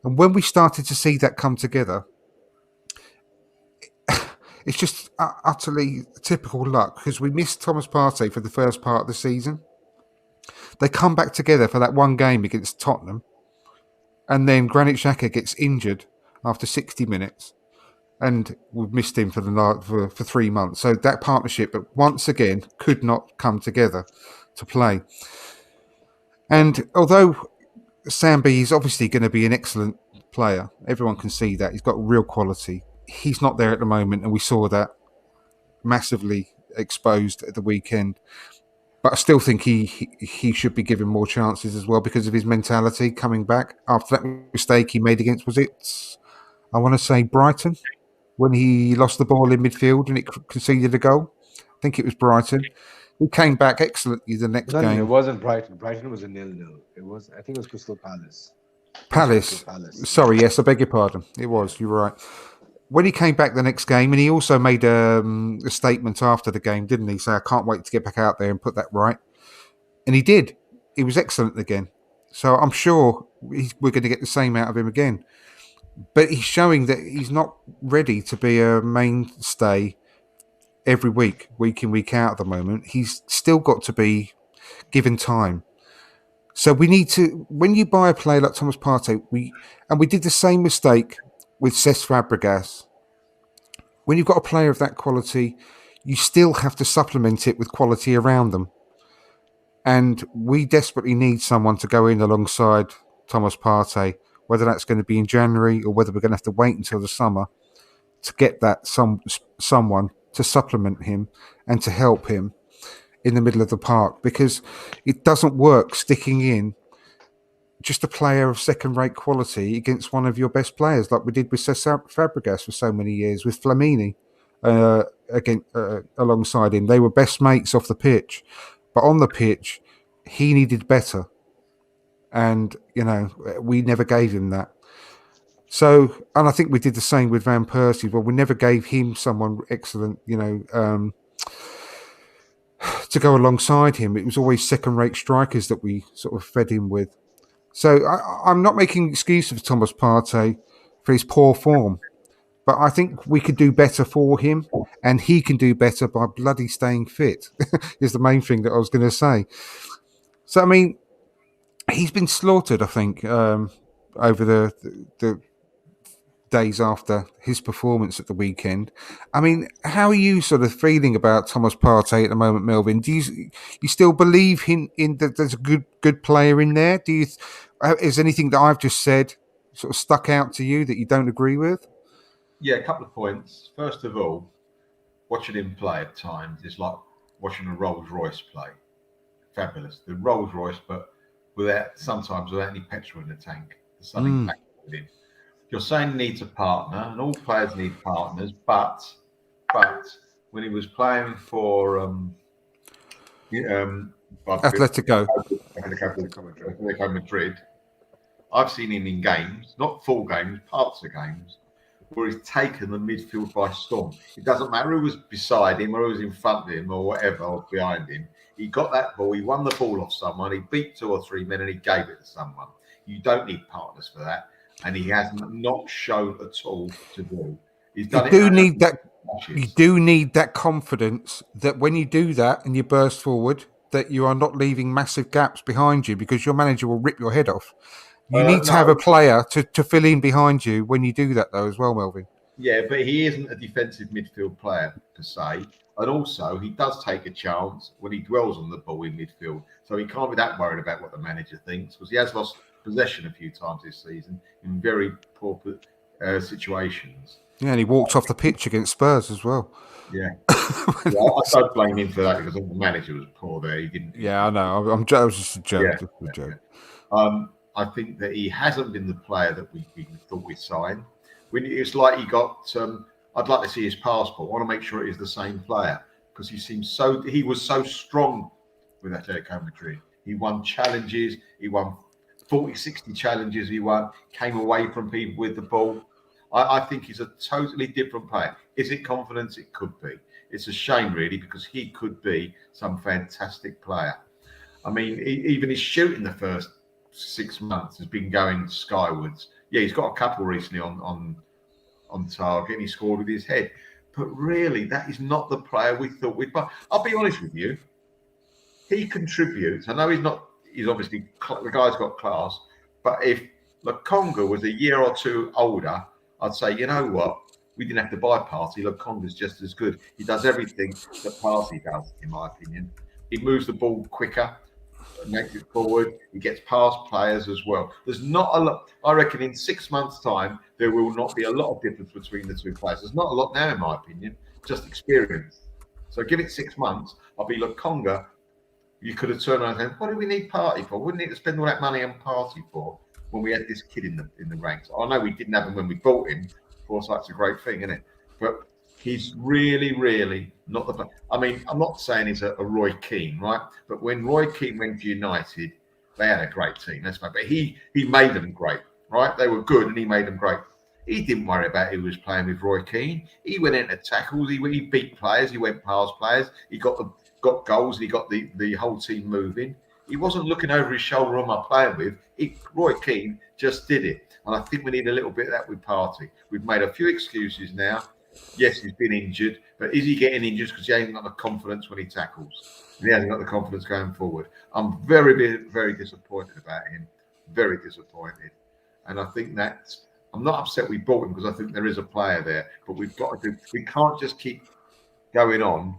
And when we started to see that come together, it's just utterly typical luck because we missed Thomas Partey for the first part of the season. They come back together for that one game against Tottenham, and then Granit Xhaka gets injured after 60 minutes, and we've missed him for 3 months. So that partnership, once again, could not come together to play. And although Sambi is obviously going to be an excellent player, everyone can see that. He's got real quality. He's not there at the moment, and we saw that massively exposed at the weekend. But I still think he should be given more chances as well because of his mentality coming back after that mistake he made against, was it, I want to say Brighton, when he lost the ball in midfield and it conceded a goal? I think it was Brighton. He came back excellently the next game. It wasn't Brighton. Brighton was a 0-0. I think it was Crystal Palace. Palace. Sorry, yes, I beg your pardon. It was, you're right. When he came back the next game, and he also made a statement after the game, didn't he? Say, I can't wait to get back out there and put that right. And he did. He was excellent again. So I'm sure we're going to get the same out of him again. But he's showing that he's not ready to be a mainstay every week in, week out at the moment. He's still got to be given time. So we need to, when you buy a player like Thomas Partey, we did the same mistake with Cesc Fabregas. When you've got a player of that quality, you still have to supplement it with quality around them. And we desperately need someone to go in alongside Thomas Partey, whether that's going to be in January or whether we're going to have to wait until the summer to get that someone to supplement him and to help him in the middle of the park, because it doesn't work sticking in just a player of second-rate quality against one of your best players, like we did with Cesc Fabregas for so many years, with Flamini alongside him. They were best mates off the pitch, but on the pitch, he needed better, and we never gave him that. So, and I think we did the same with Van Persie. Well, we never gave him someone excellent, to go alongside him. It was always second-rate strikers that we sort of fed him with. So I'm not making excuses for Thomas Partey for his poor form, but I think we could do better for him, and he can do better by bloody staying fit, is the main thing that I was going to say. So, I mean, he's been slaughtered, I think, over the days after his performance at the weekend. I mean, how are you sort of feeling about Thomas Partey at the moment, Melvin? Do you still believe in that there's a good player in there? Is anything that I've just said sort of stuck out to you that you don't agree with? Yeah, a couple of points. First of all, watching him play at times is like watching a Rolls Royce play. Fabulous. The Rolls Royce, but sometimes without any petrol in the tank. There's something back with him. You're saying he needs a partner, and all players need partners, but when he was playing for Atletico Madrid, I've seen him in games, not full games, parts of games, where he's taken the midfield by storm. It doesn't matter who was beside him or who was in front of him or whatever, or behind him. He got that ball, he won the ball off someone, he beat 2 or 3 men, and he gave it to someone. You don't need partners for that. And he has not shown at all to do. He's done You do need that confidence that when you do that and you burst forward, that you are not leaving massive gaps behind you because your manager will rip your head off. You need to have a No. player to fill in behind you when you do that, though, as well, Melvin. Yeah, but he isn't a defensive midfield player per se. And also, he does take a chance when he dwells on the ball in midfield. So he can't be that worried about what the manager thinks because he has lost possession a few times this season in very poor situations. Yeah, and he walked off the pitch against Spurs as well. Yeah. Yeah, I don't blame him for that because the manager was poor there. He didn't. Yeah, I know. It was just a joke. Yeah, Just a joke. I think that he hasn't been the player that we thought we'd sign. It's like he got. I'd like to see his passport. I want to make sure it is the same player because he was so strong with Atletico Madrid. He won challenges. He won 40, 60 challenges. He won. Came away from people with the ball. I think he's a totally different player. Is it confidence? It could be. It's a shame, really, because he could be some fantastic player. I mean, even his shooting the first 6 months has been going skywards. Yeah, he's got a couple recently on target and he scored with his head. But really, that is not the player we thought we'd buy. I'll be honest with you. He contributes. I know he's obviously, the guy's got class, but if Lokonga was a year or two older, I'd say, you know what? We didn't have to buy Partey. Lokonga's just as good. He does everything that Partey does, in my opinion. He moves the ball quicker, makes it forward. He gets past players as well. There's not a lot. I reckon in 6 months' time, there will not be a lot of difference between the two players. There's not a lot now, in my opinion, just experience. So give it 6 months. I'll be Lokonga. You could have turned around and said, what do we need Partey for? We wouldn't need to spend all that money on Partey for when we had this kid in the ranks. I know we didn't have him when we bought him. Foresight's a great thing, isn't it? But he's really, really not the. I mean, I'm not saying he's a Roy Keane, right? But when Roy Keane went to United, they had a great team. That's right. But he made them great, right? They were good, and he made them great. He didn't worry about who was playing with Roy Keane. He went into tackles. He beat players. He went past players. He got goals. He got the whole team moving. He wasn't looking over his shoulder on my playing with. Roy Keane just did it. And I think we need a little bit of that with Partey. We've made a few excuses now. Yes, he's been injured, but is he getting injured because he hasn't got the confidence when he tackles? And he hasn't got the confidence going forward. I'm very, very disappointed about him. Very disappointed. And I think I'm not upset we bought him because I think there is a player there, but we can't just keep going on.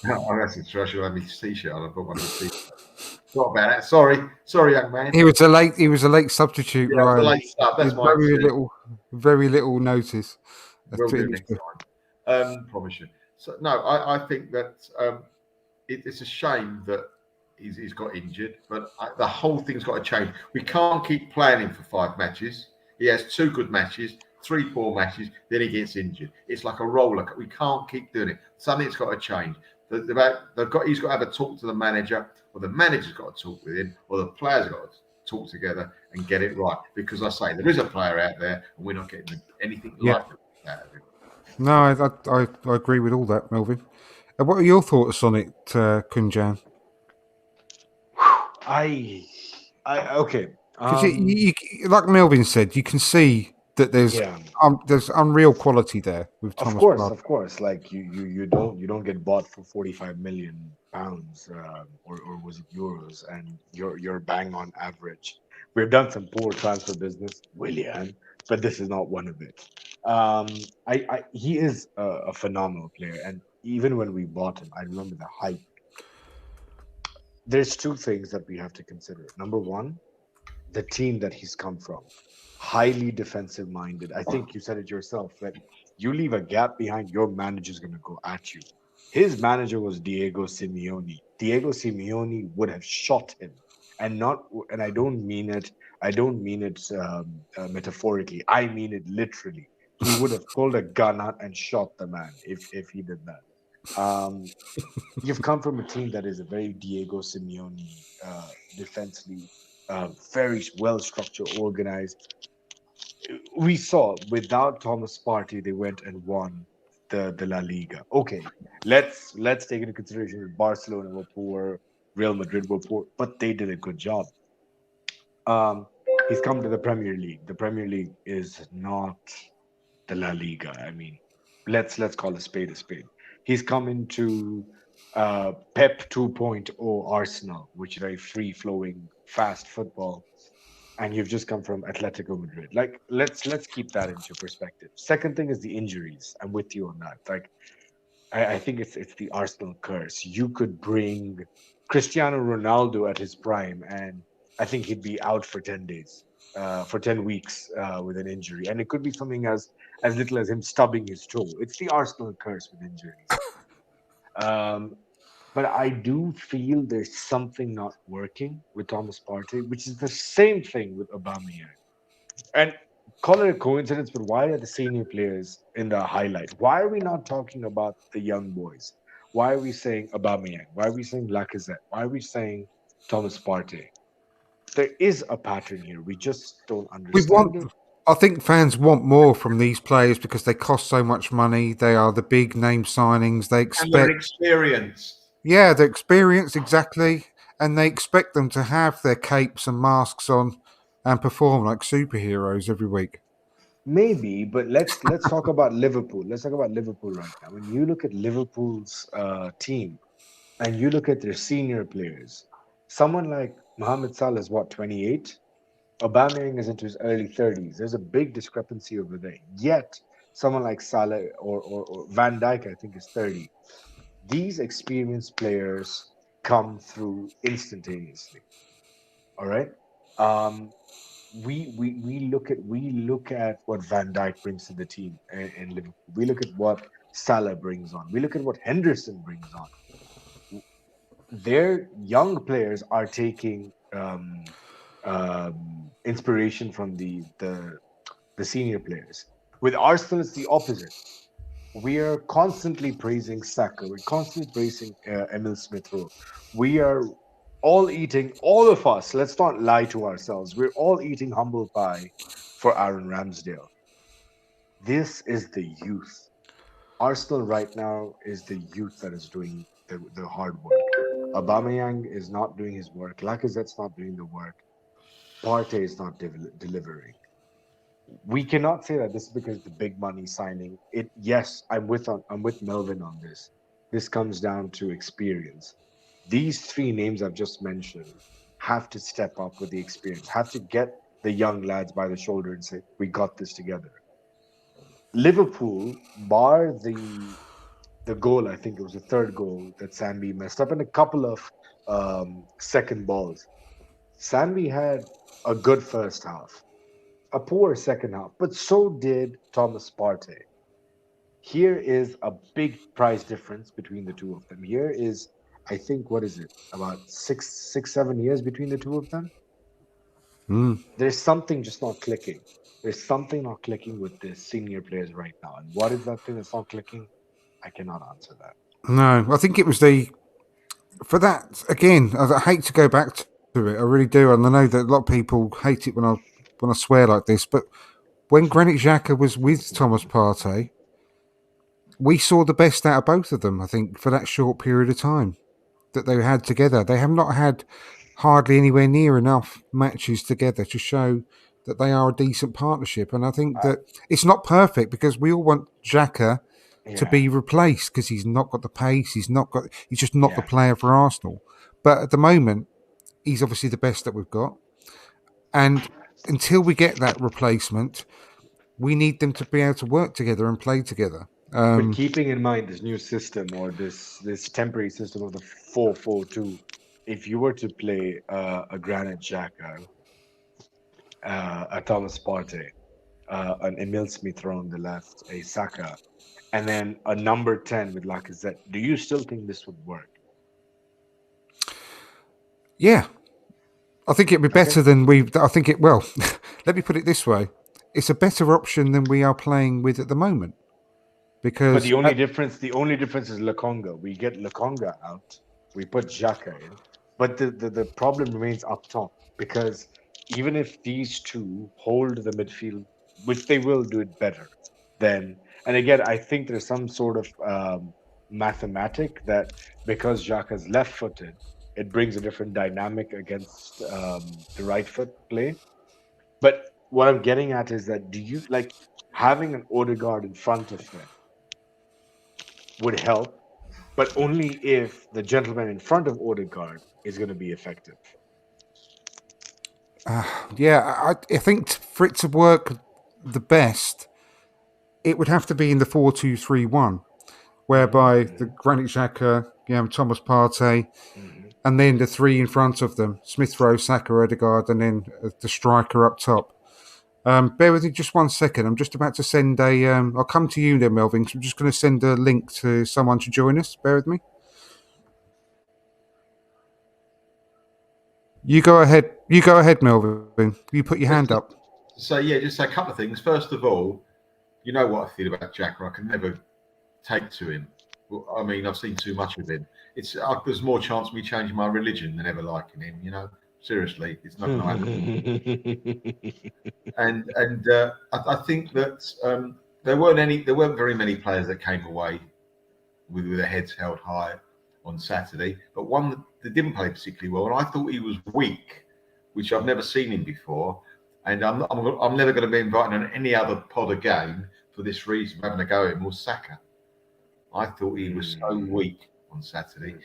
Oh, that's interesting. I should have my t-shirt on. I put one of the t-shirts. Not about that. Sorry, young man. He was a late substitute, yeah, Ryan. Late stuff. That's very little notice. Will do next time. Promise you. So no, I think that it's a shame that he's got injured, but the whole thing's got to change. We can't keep playing him for 5 matches. He has 2 good matches, 3 poor matches, then he gets injured. It's like a roller. We can't keep doing it. Something's got to change. He's got to have a talk to the manager, or the manager's got to talk with him, or the players have got to talk together and get it right. Because I say there is a player out there, and we're not getting anything like that out of him. No, I agree with all that, Melvin. What are your thoughts on it, Kunjan? Okay. Because like Melvin said, you can see that there's unreal quality there with Thomas. Of course. Like you don't get bought for 45 million pounds or was it euros, and you're bang on average. We've done some poor transfer business, Willian, but this is not one of it. He is a phenomenal player, and even when we bought him, I remember the hype. There's 2 things that we have to consider. Number one, the team that he's come from, highly defensive minded. I think you said it yourself that you leave a gap behind, your manager's going to go at you. His manager was Diego Simeone. Diego Simeone would have shot him, and I don't mean it metaphorically. I mean it literally. He would have pulled a gun out and shot the man if he did that. You've come from a team that is a very Diego Simeone defensively, very well structured, organized. We saw without Thomas Partey, they went and won the La Liga. Okay, let's take into consideration that Barcelona were poor, Real Madrid were poor, but they did a good job. He's come to the Premier League. The Premier League is not the La Liga. I mean, let's call a spade a spade. He's come into Pep 2.0 Arsenal, which is very free flowing, fast football, and you've just come from Atletico Madrid. Like let's keep that into perspective. Second thing is the injuries. I'm with you on that. Like I think it's the Arsenal curse. You could bring Cristiano Ronaldo at his prime, and I think he'd be out for 10 days, for 10 weeks with an injury, and it could be something as little as him stubbing his toe. It's the Arsenal curse with injuries. Um, but I do feel there's something not working with Thomas Partey, which is the same thing with Aubameyang. And call it a coincidence, but why are the senior players in the highlight? Why are we not talking about the young boys? Why are we saying Aubameyang? Why are we saying Lacazette? Why are we saying Thomas Partey? There is a pattern here. We just don't We understand want. it. I think fans want more from these players because they cost so much money. They are the big name signings. They And they're expect, experienced. yeah, the experience exactly, and they expect them to have their capes and masks on and perform like superheroes every week. Maybe, but let's talk about Liverpool. Let's talk about Liverpool right now. When you look at Liverpool's team and you look at their senior players, someone like Mohamed Salah is what, 28? Aubameyang is into his early 30s. There's a big discrepancy over there. Yet, someone like Salah or Van Dijk, I think, is 30. These experienced players come through instantaneously. All right. Um, we look at what Van Dijk brings to the team in Liverpool. We look at what Salah brings on. We look at what Henderson brings on. Their young players are taking inspiration from the senior players. With Arsenal, it's the opposite. We are constantly praising Saka. We're constantly praising Emil Smith Rowe. We are all eating, all of us, let's not lie to ourselves. We're all eating humble pie for Aaron Ramsdale. This is the youth. Arsenal right now is the youth that is doing the hard work. Aubameyang is not doing his work. Lacazette's not doing the work. Partey is not delivering. We cannot say that this is because the big money signing. It yes, I'm with Melvin on this. This comes down to experience. These three names I've just mentioned have to step up with the experience, have to get the young lads by the shoulder and say, "We got this together." Liverpool, bar the goal, I think it was the third goal that Sambi messed up, and a couple of second balls. Sambi had a good first half, a poor second half, but so did Thomas Partey. Here is a big price difference between the two of them. Here is, I think, what is it? About 7 years between the two of them. Mm. There's something just not clicking. There's something not clicking with the senior players right now. And what is that thing that's not clicking? I cannot answer that. No, I think it was for that again. I hate to go back to it. I really do, and I know that a lot of people hate it when I swear like this. But when Granit Xhaka was with Thomas Partey, we saw the best out of both of them. I think for that short period of time that they had together, they have not had hardly anywhere near enough matches together to show that they are a decent partnership. And I think Uh, that it's not perfect because we all want Xhaka to yeah, be replaced because he's not got the pace. He's just not the yeah. player for Arsenal. But at the moment, he's obviously the best that we've got. And until we get that replacement, we need them to be able to work together and play together. But keeping in mind this new system or this temporary system of the 4-4-2, if you were to play a Granit Xhaka, a Thomas Partey, an Emil Smith Rowe on the left, a Saka, and then a number 10 with Lacazette, do you still think this would work? Yeah, I think it'd be Okay. better than we. I think it. Well, let me put it this way: it's a better option than we are playing with at the moment But because the only difference is Lakonga. We get Lakonga out, we put Xhaka in, but the problem remains up top because even if these two hold the midfield, which they will do it better, then and again I think there's some sort of mathematic that because Xhaka's left-footed, it brings a different dynamic against the right foot play. But what I'm getting at is that do you like having an Odegaard in front of him would help. but only if the gentleman in front of Odegaard is going to be effective. I think for it to work the best, it would have to be in the 4-2-3-1, whereby the Granit Xhaka, Thomas Partey, and then the three in front of them, Smith Rowe, Saka, Odegaard, and then the striker up top. Bear with me just 1 second. I'm just about to send I'll come to you then, Melvin, 'cause I'm just going to send a link to someone to join us. Bear with me. You go ahead, Melvin. You put your hand up. So, just a couple of things. First of all, you know what I feel about Xhaka. I can never take to him. I mean, I've seen too much of him. There's more chance of me changing my religion than ever liking him, Seriously, it's not going to happen. And I think that there weren't very many players that came away with their heads held high on Saturday, but one that didn't play particularly well, and I thought he was weak, which I've never seen him before. And I'm never going to be invited on any other pod again for this reason, having a go at him, was Saka. I thought he was so weak on Saturday.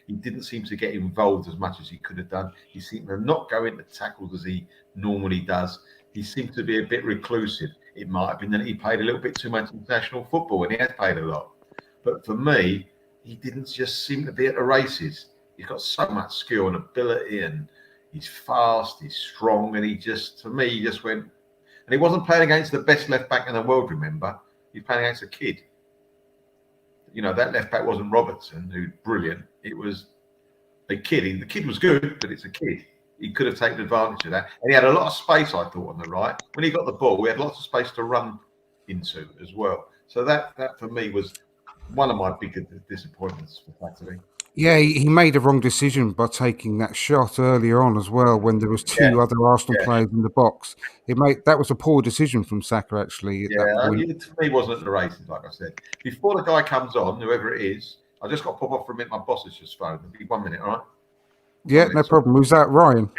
He didn't seem to get involved as much as he could have done. He seemed to not go into tackles as he normally does. He seemed to be a bit reclusive. It might have been that he played a little bit too much international football, and he has played a lot. But for me, he didn't just seem to be at the races. He's got so much skill and ability, and he's fast, he's strong, and he just went. And he wasn't playing against the best left back in the world, remember? He was playing against a kid. That left back wasn't Robertson, who's brilliant. It was a kid. The kid was good, but it's a kid. He could have taken advantage of that. And he had a lot of space, I thought, on the right. When he got the ball, we had lots of space to run into as well. So that for me was one of my bigger disappointments for Saturday. Yeah, he made a wrong decision by taking that shot earlier on as well when there was two other Arsenal players in the box. That was a poor decision from Saka, actually. To me, wasn't at the races, like I said. Before the guy comes on, whoever it is, I just got to pop off for a minute. My boss has just phoned. It'll be 1 minute, all right? Yeah, no problem. Was that Ryan?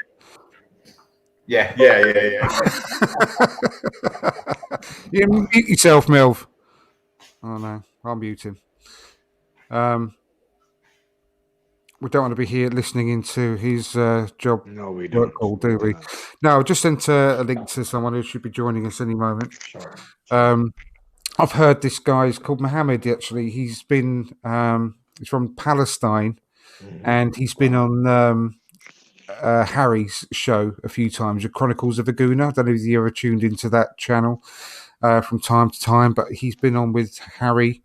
Yeah. Yeah, mute yourself, Melv. Oh, no. I'll mute him. We don't want to be here listening into his job. No, we don't. Work call, do we? No, I've just sent a link to someone who should be joining us any moment. Sure. I've heard this guy's called Mohammed. Actually, he's been he's from Palestine, and he's been on Harry's show a few times, The Chronicles of Aguna. I don't know if you ever tuned into that channel from time to time, but he's been on with Harry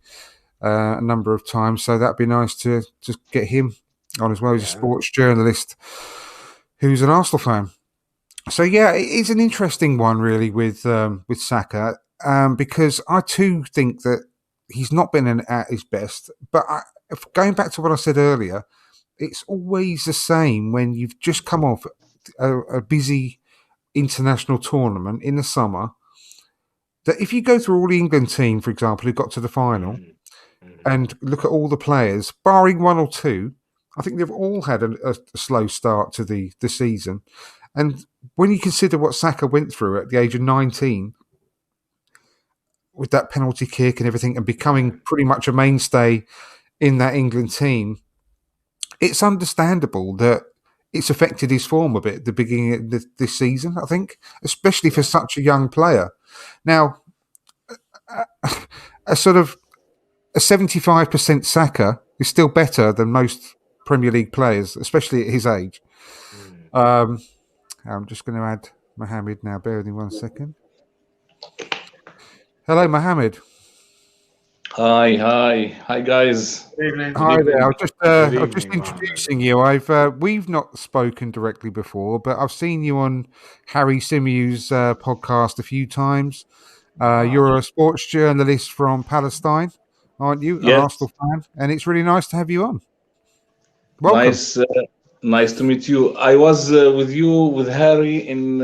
a number of times. So that'd be nice to just get him on as well. He's a sports journalist who's an Arsenal fan. So yeah, it's an interesting one really with Saka because I too think that he's not been at his best. But going back to what I said earlier, it's always the same when you've just come off a busy international tournament in the summer. That if you go through all the England team, for example, who got to the final, and look at all the players, barring one or two, I think they've all had a slow start to the season. And when you consider what Saka went through at the age of 19, with that penalty kick and everything, and becoming pretty much a mainstay in that England team, it's understandable that it's affected his form a bit at the beginning of this season, I think, especially for such a young player. Now, a 75% Saka is still better than most Premier League players, especially at his age. I'm just going to add Mohammed now. Bear with me 1 second. Hello, Mohammed. Hi, guys. Good evening. Hi there. I was just evening, introducing you. We've not spoken directly before, but I've seen you on Harry Symeou's podcast a few times. You're a sports journalist from Palestine, aren't you? Yes. An Arsenal fan, and it's really nice to have you on. Welcome. Nice to meet you. I was with Harry in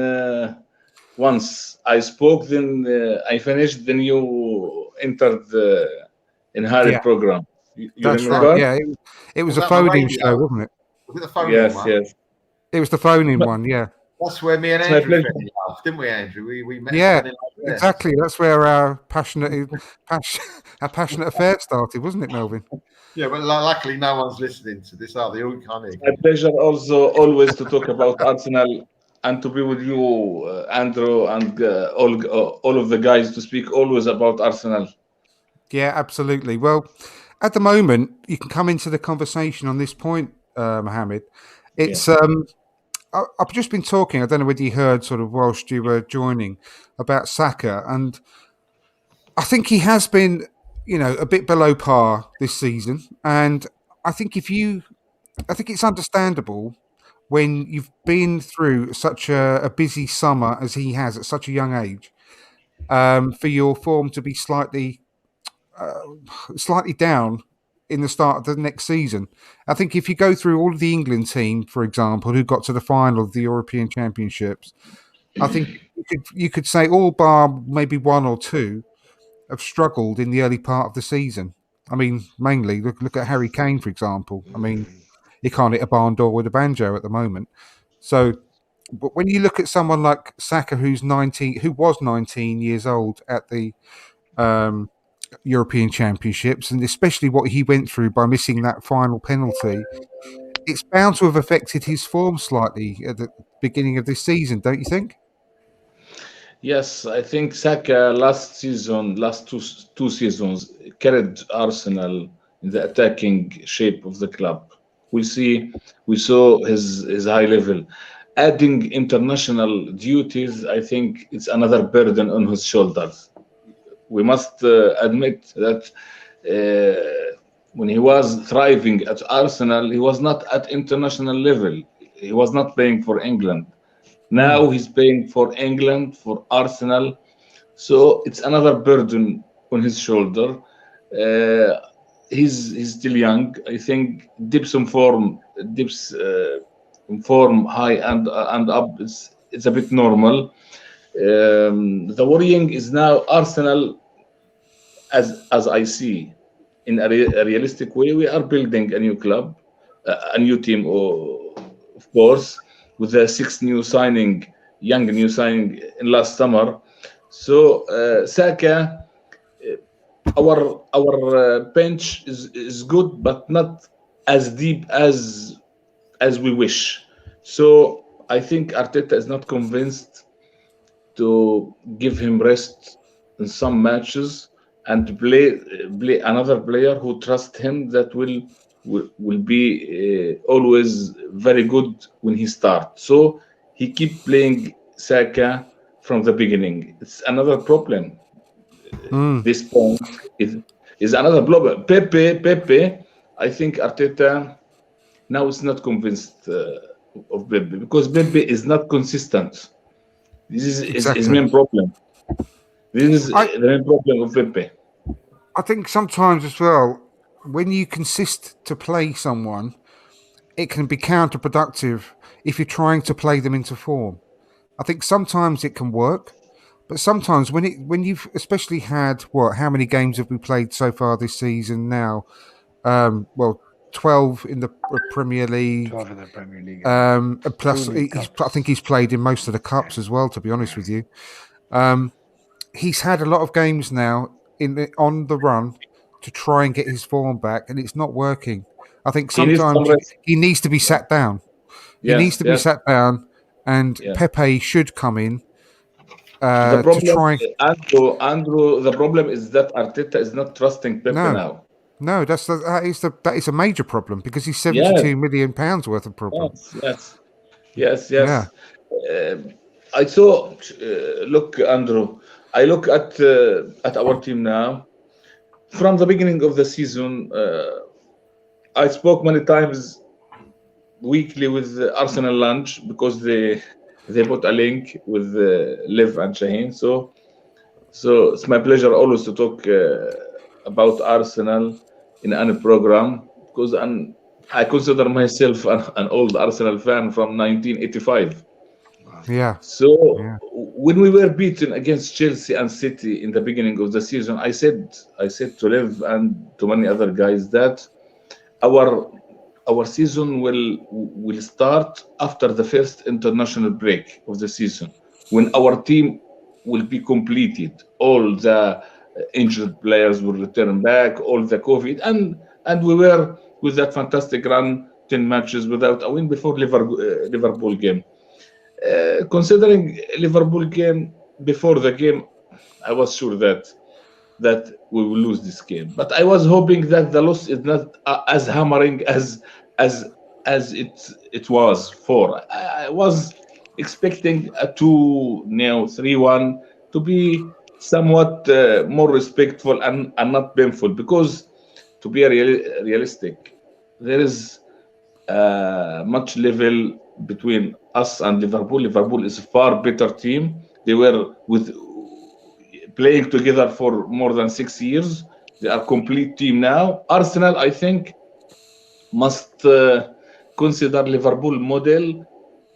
once. I spoke, then I finished, then you entered in Harry program. You That's remember? right. Yeah, it was a phone-in show, wasn't it? Was it the phone Yes, one? yes. It was the phone-in one. Yeah. That's where me and It's my Andrew pleasure. fell in love, didn't we, Andrew? We met Yeah, and fell in love there. exactly. That's where our passionate affair started, wasn't it, Melvin? Yeah, but luckily no one's listening to this, are they? All can't hear. My pleasure also always to talk about Arsenal and to be with you, Andrew, and all of the guys to speak always about Arsenal. Yeah, absolutely. Well, at the moment, you can come into the conversation on this point, Mohammed. It's I've just been talking. I don't know whether you heard, sort of, whilst you were joining, about Saka, and I think he has been, a bit below par this season. And I think I think it's understandable when you've been through such a busy summer as he has at such a young age, for your form to be slightly down in the start of the next season. I think if you go through all of the England team, for example, who got to the final of the European Championships, I think you could say all bar maybe one or two have struggled in the early part of the season. I mean, mainly look at Harry Kane, for example. I mean, he can't hit a barn door with a banjo at the moment. So, but when you look at someone like Saka, who was 19 years old at the um, European Championships, and especially what he went through by missing that final penalty, it's bound to have affected his form slightly at the beginning of this season, don't you think? Yes, I think Saka last two seasons carried Arsenal in the attacking shape of the club. We saw his high level. Adding international duties, I think it's another burden on his shoulders. We must admit that when he was thriving at Arsenal, he was not at international level. He was not playing for England. Now he's playing for England, for Arsenal. So it's another burden on his shoulder. He's still young. I think dips in form high and up. It's a bit normal. The worrying is now Arsenal, as I see, in a realistic way. We are building a new club, a new team, of course, with the young new signing in last summer. So Saka, our bench is good, but not as deep as we wish. So I think Arteta is not convinced to give him rest in some matches and to play another player who trusts him, that will be always very good when he starts. So he keep playing Saka from the beginning. It's another problem. This point is another problem. Pepe, I think Arteta now is not convinced of Pepe, because Pepe is not consistent. This is his main problem. This is the main problem of Pepe. I think sometimes as well, when you consist to play someone, it can be counterproductive if you're trying to play them into form. I think sometimes it can work, but sometimes when you've especially had how many games have we played so far this season now? 12 in the Premier League. 12 in the Premier League. Plus, I think he's played in most of the cups as well, to be honest with you. He's had a lot of games now on the run to try and get his form back, and it's not working. I think sometimes he needs to be sat down. He needs to be sat down, and Pepe should come in the problem, to try. Andrew, the problem is that Arteta is not trusting Pepe now. No, that is a major problem, because he's £72 million worth of problem. Yes. Yeah. I saw. Look, Andrew. I look at our team now. From the beginning of the season, I spoke many times weekly with Arsenal Lunch, because they put a link with Liv and Shaheen. So it's my pleasure always to talk about Arsenal in any program, because I consider myself an old Arsenal fan from 1985. Yeah. So when we were beaten against Chelsea and City in the beginning of the season, I said to Liv and to many other guys that our our season will start after the first international break of the season, when our team will be completed. All the injured players will return back, all the COVID, and we were with that fantastic run, 10 matches without a win before Liverpool game. Considering Liverpool game, before the game, I was sure that we will lose this game. But I was hoping that the loss is not as hammering as it was for. I was expecting a 2-0, 3-1 to be somewhat more respectful and not painful, because to be realistic, there is much level between us and Liverpool. Liverpool is a far better team. They were playing together for more than 6 years. They are a complete team now. Arsenal, I think, must consider Liverpool model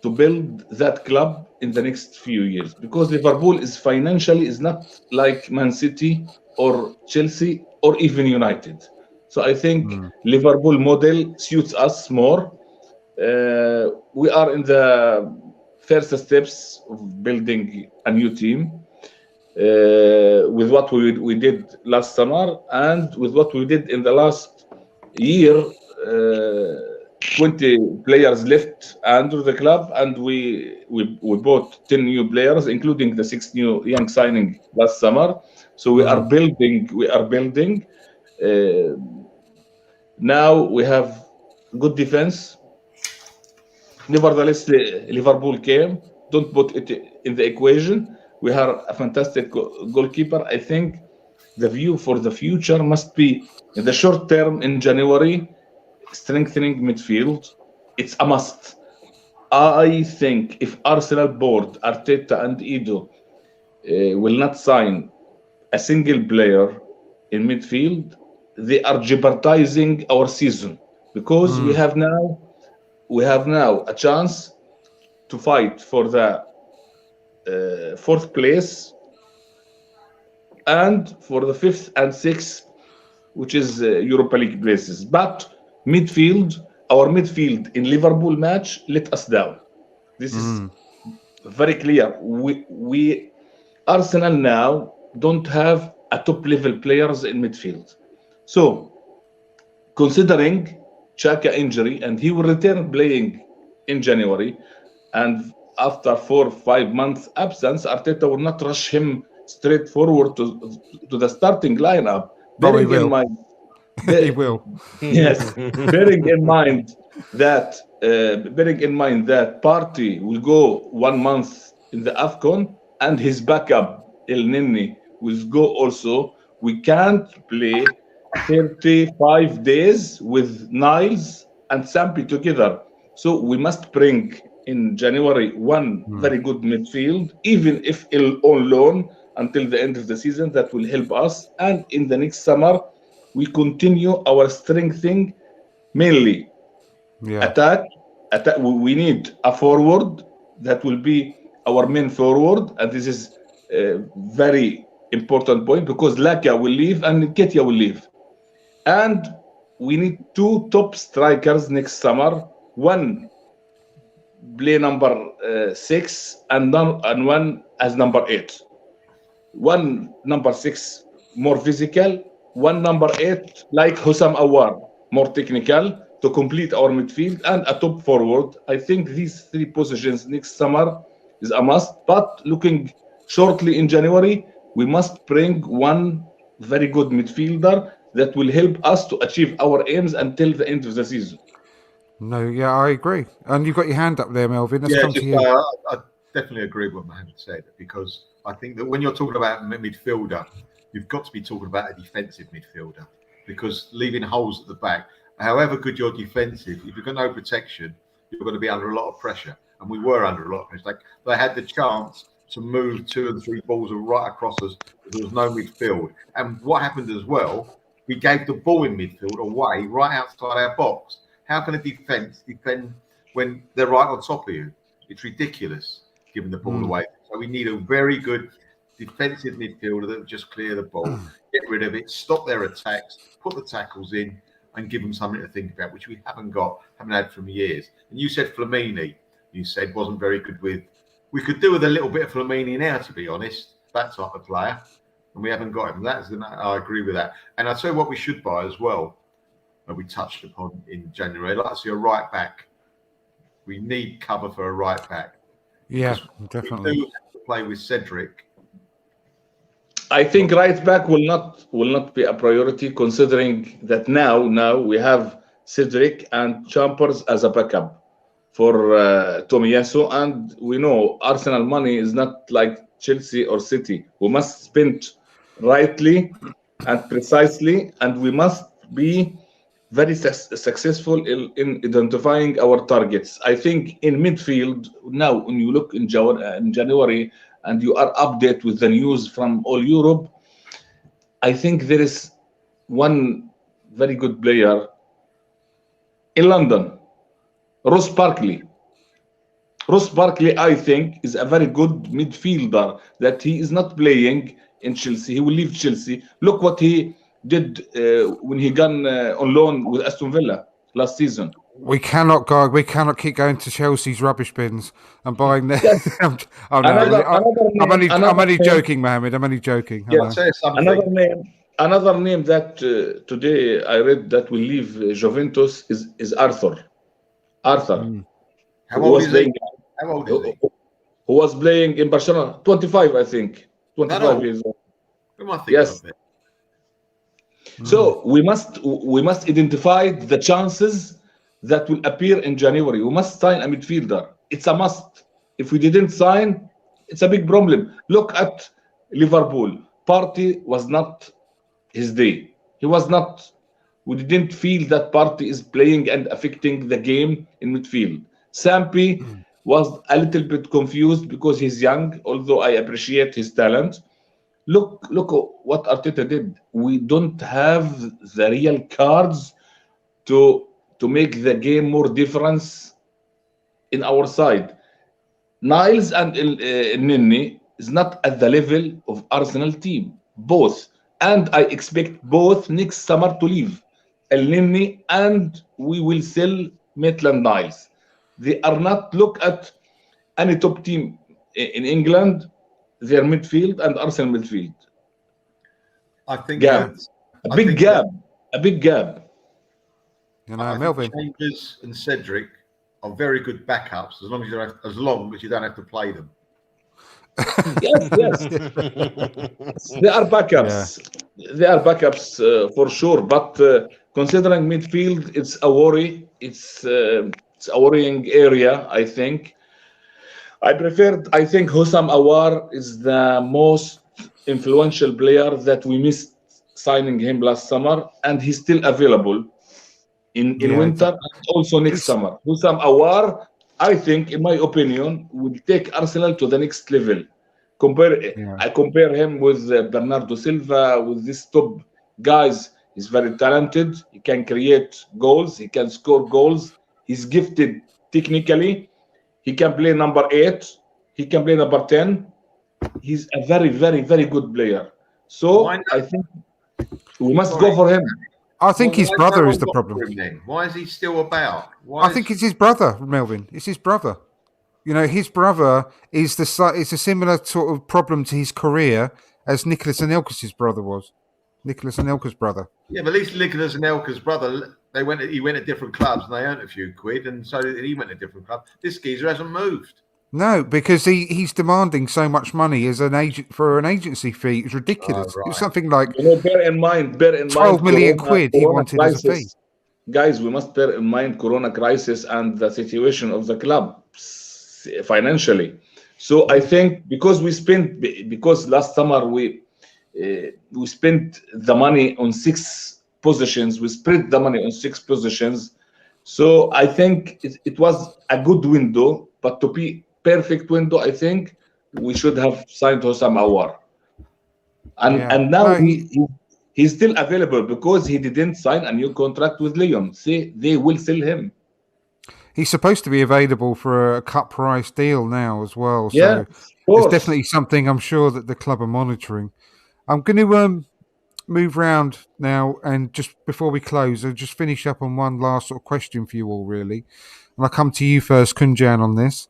to build that club in the next few years, because Liverpool is financially is not like Man City or Chelsea or even United. So I think Liverpool model suits us more. We are in the first steps of building a new team. With what we did last summer and with what we did in the last year, 20 players left under the club, and we bought 10 new players, including the 6 new young signing last summer. So we are building. Now we have good defense. Nevertheless, Liverpool came. Don't put it in the equation. We have a fantastic goalkeeper. I think the view for the future must be, in the short term, in January, strengthening midfield. It's a must. I think if Arsenal board, Arteta and Edo will not sign a single player in midfield, they are jeopardizing our season, because we have now a chance to fight for the 4th place and for the 5th and 6th, which is Europa League places. But our midfield in Liverpool match let us down. This is very clear. We Arsenal now don't have a top level players in midfield. So considering Xhaka injury, and he will return playing in January, and after 4 or 5 months absence, Arteta will not rush him straight forward to the starting lineup. He will. Yes, bearing in mind that Partey will go 1 month in the AFCON, and his backup El Neni will go also. We can't play 35 days with Niles and Sampi together. So we must bring in January one very good midfield, even if on loan until the end of the season. That will help us. And in the next summer, we continue our strengthening, mainly attack. We need a forward that will be our main forward, and this is a very important point, because Laka will leave and Nketiah will leave. And we need 2 top strikers next summer. One play number 6 and one as number 8. One number 6 more physical, one number 8 like Hussam Awar, more technical, to complete our midfield, and a top forward. I think these 3 positions next summer is a must. But looking shortly in January, we must bring one very good midfielder that will help us to achieve our aims until the end of the season. No, yeah, I agree. And you've got your hand up there, Melvin. Let's come to you. I definitely agree with what Mohammed said, because I think that when you're talking about a midfielder, you've got to be talking about a defensive midfielder, because leaving holes at the back, however good you're defensive, if you've got no protection, you're going to be under a lot of pressure. And we were under a lot of pressure. Like, they had the chance to move 2 and 3 balls right across us, but there was no midfield. And what happened as well, we gave the ball in midfield away right outside our box. How can a defend when they're right on top of you? It's ridiculous giving the ball away. So we need a very good defensive midfielder that will just clear the ball, get rid of it, stop their attacks, put the tackles in. and give them something to think about, which we haven't had from years. And you said Flamini, you said wasn't very good with. We could do with a little bit of Flamini now, to be honest, that type of player, and we haven't got him. I agree with that. And I'll tell you what we should buy as well, that we touched upon in January. I'd like to see a right back. We need cover for a right back. Yeah, definitely. We do have to play with Cedric. I think right back will not be a priority, considering that now we have Cedric and Chambers as a backup for Tomiyasu, and we know Arsenal money is not like Chelsea or City. We must spend rightly and precisely, and we must be very successful in identifying our targets. I think in midfield now, when you look in January and you are updated with the news from all Europe, I think there is one very good player in London, Ross Barkley. Ross Barkley, I think, is a very good midfielder that he is not playing in Chelsea. He will leave Chelsea. Look what he did when he gone on loan with Aston Villa last season. We cannot keep going to Chelsea's rubbish bins and buying them. I'm only joking, Mohammed. I'm only joking. Yeah, another name that today I read that will leave Juventus is Arthur. Arthur. How old is he? Who was playing in Barcelona? 25, I think. 25 years old. Yes. So we must identify the chances that will appear in January. We must sign a midfielder. It's a must. If we didn't sign, it's a big problem. Look at Liverpool. Partey was not his day. He was not. We didn't feel that Partey is playing and affecting the game in midfield. Sampi was a little bit confused because he's young, although I appreciate his talent. Look what Arteta did. We don't have the real cards to make the game more difference in our side. Niles and Nini is not at the level of Arsenal team, both. And I expect both next summer to leave. El Nini, and we will sell Maitland-Niles. They are not, look at any top team in England, their midfield and Arsenal midfield. I think a big gap. You know, Melvin. Chambers and Cedric are very good backups as long as you don't have to play them. Yes. They are backups. Yeah. They are backups for sure. But considering midfield, it's a worry. It's a worrying area, I think. I think Hossam Aouar is the most influential player that we missed signing him last summer, and he's still available in winter and also next summer. Hossam Aouar, I think, in my opinion, will take Arsenal to the next level. I compare him with Bernardo Silva, with these top guys. He's very talented. He can create goals. He can score goals. He's gifted technically. He can play number 8. He can play number 10. He's a very, very, very good player. So I think we must go for him. I think his brother is the problem. Why is he still about? I think it's his brother, Melvin. It's his brother. You know, his brother is it's a similar sort of problem to his career as Nicolas Anelka's brother was. Nicolas Anelka's brother. Yeah, but at least Nicolas Anelka's brother, he went at different clubs and they earned a few quid, and so he went to different clubs. This geezer hasn't moved. No, because he's demanding so much money as an agent for an agency fee. It's ridiculous. Right. It was something like bear in mind 12 million quid he wanted as a fee. Guys, we must bear in mind Corona crisis and the situation of the club financially. So I think because last summer we spent the money on 6 positions, we spread the money on 6 positions. So I think it was a good window, but to be perfect window, I think we should have signed Hossam Aouar. And now he's still available because he didn't sign a new contract with Lyon. See, they will sell him. He's supposed to be available for a cut price deal now as well. So yeah, it's definitely something I'm sure that the club are monitoring. I'm going to move round now, and just before we close, I'll just finish up on one last sort of question for you all, really. And I'll come to you first, Kunjan, on this.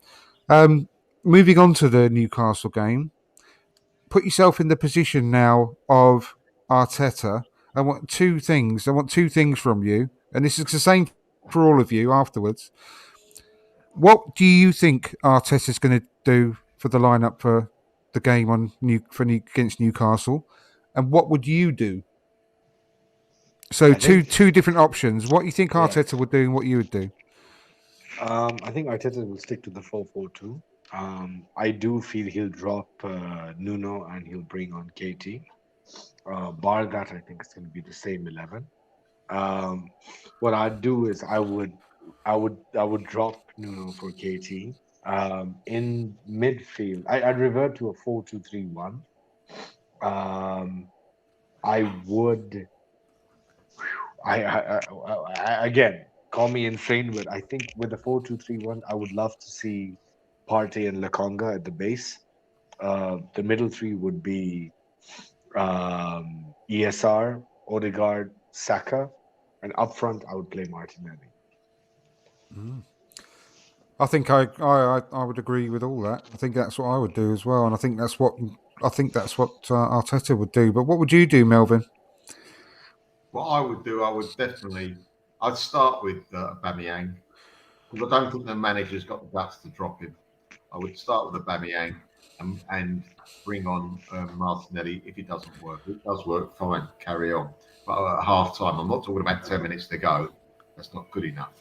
Moving on to the Newcastle game, put yourself in the position now of Arteta. I want two things. I want two things from you, and this is the same for all of you afterwards. What do you think Arteta's going to do for the lineup for the game against Newcastle, and what would you do? So two different options. What you think Arteta would do, and what you would do? I think Arteta will stick to the 4-4-2. I do feel he'll drop Nuno and he'll bring on KT. Bar that, I think it's going to be the same 11. What I'd do is I would drop Nuno for KT. In midfield, I'd revert to a 4-2-3-1. Again, call me insane, but I think with the 4-2-3-1, I would love to see Partey and Lokonga at the base. The middle three would be ESR, Odegaard, Saka, and up front I would play Martinelli. I think I would agree with all that. I think that's what I would do as well, and I think that's what Arteta would do. But what would you do, Melvin? What I would do, I'd start with Aubameyang, because I don't think the manager's got the guts to drop him. I would start with Aubameyang and bring on Martinelli if it doesn't work. If it does work, fine, carry on. But at half time, I'm not talking about 10 minutes to go. That's not good enough.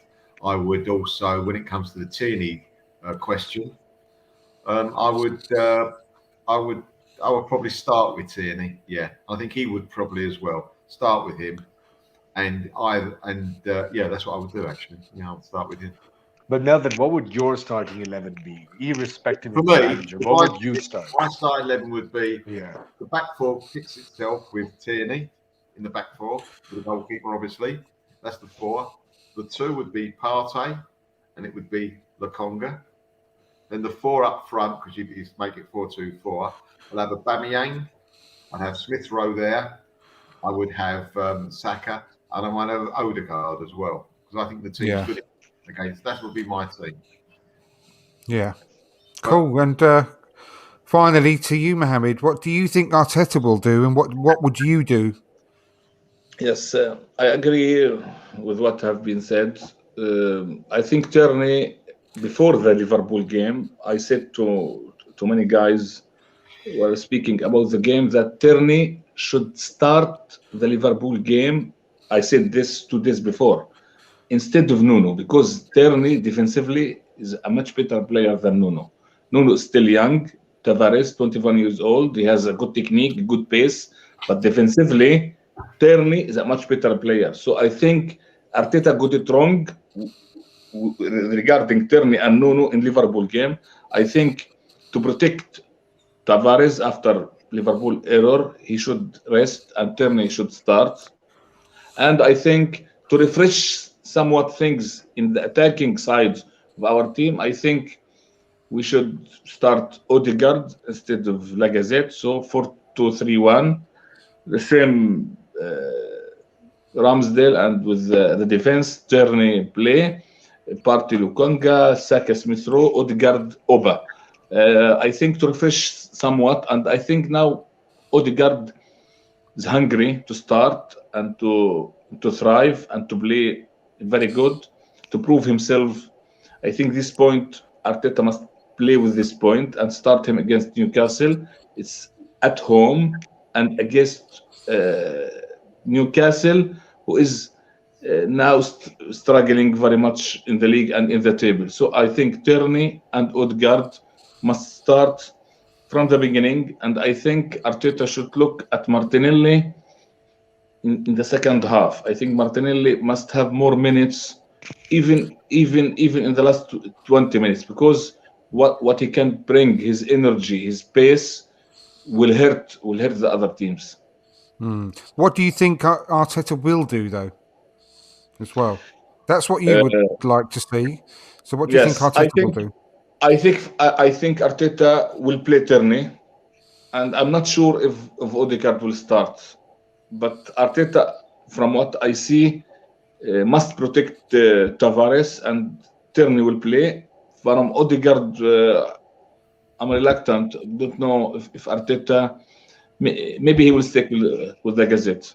I would also, when it comes to the Tierney question, I would probably start with Tierney. Yeah, I think he would probably as well. Start with him, that's what I would do actually. Yeah, I'll start with him. But Melvin, what would your starting 11 be, irrespective For of me, the manager? What would you start? My starting 11 would be the back four fits itself with Tierney in the back four, with the goalkeeper, obviously. That's the four. The two would be Partey, and it would be Lokonga. Then the four up front, because you make it 4-2-4. I'll have Aubameyang. I'll have Smith Rowe there. I would have Saka, and I might have Odegaard as well, because I think the team's good against. That would be my team. Yeah, cool. And finally, to you, Mohammed, what do you think Arteta will do, and what would you do? Yes, I agree with what have been said. I think Tierney, before the Liverpool game, I said to many guys who were speaking about the game that Tierney should start the Liverpool game. I said this 2 days before, instead of Nuno, because Tierney defensively is a much better player than Nuno. Nuno is still young. Tavares, 21 years old. He has a good technique, good pace, but defensively, Tierney is a much better player. So I think Arteta got it wrong regarding Tierney and Nuno in Liverpool game. I think to protect Tavares after Liverpool error, he should rest and Tierney should start. And I think to refresh somewhat things in the attacking side of our team, I think we should start Odegaard instead of Lacazette. So 4-2-3-1, the same Ramsdale, and with the defense, Tierney play, Partey Lokonga, Saka Smith Rowe, Odegaard Oba. I think to refresh somewhat, and I think now Odegaard is hungry to start and to thrive and to play very good, to prove himself. I think this point, Arteta must play with this point and start him against Newcastle. It's at home and against Newcastle, who is now struggling very much in the league and in the table. So I think Tierney and Odegaard must start from the beginning, and I think Arteta should look at Martinelli in the second half. I think Martinelli must have more minutes, even in the last 20 minutes, because what he can bring, his energy, his pace, will hurt the other teams. What do you think Arteta will do, though, as well? That's what you would like to see. So what do you think Arteta will do? I think Arteta will play Tierney, and I'm not sure if Odegaard will start. but Arteta, from what I see, must protect Tavares, and Tierney will play. From Odegaard, I'm reluctant. Don't know if Arteta, maybe he will stick with the Gazette.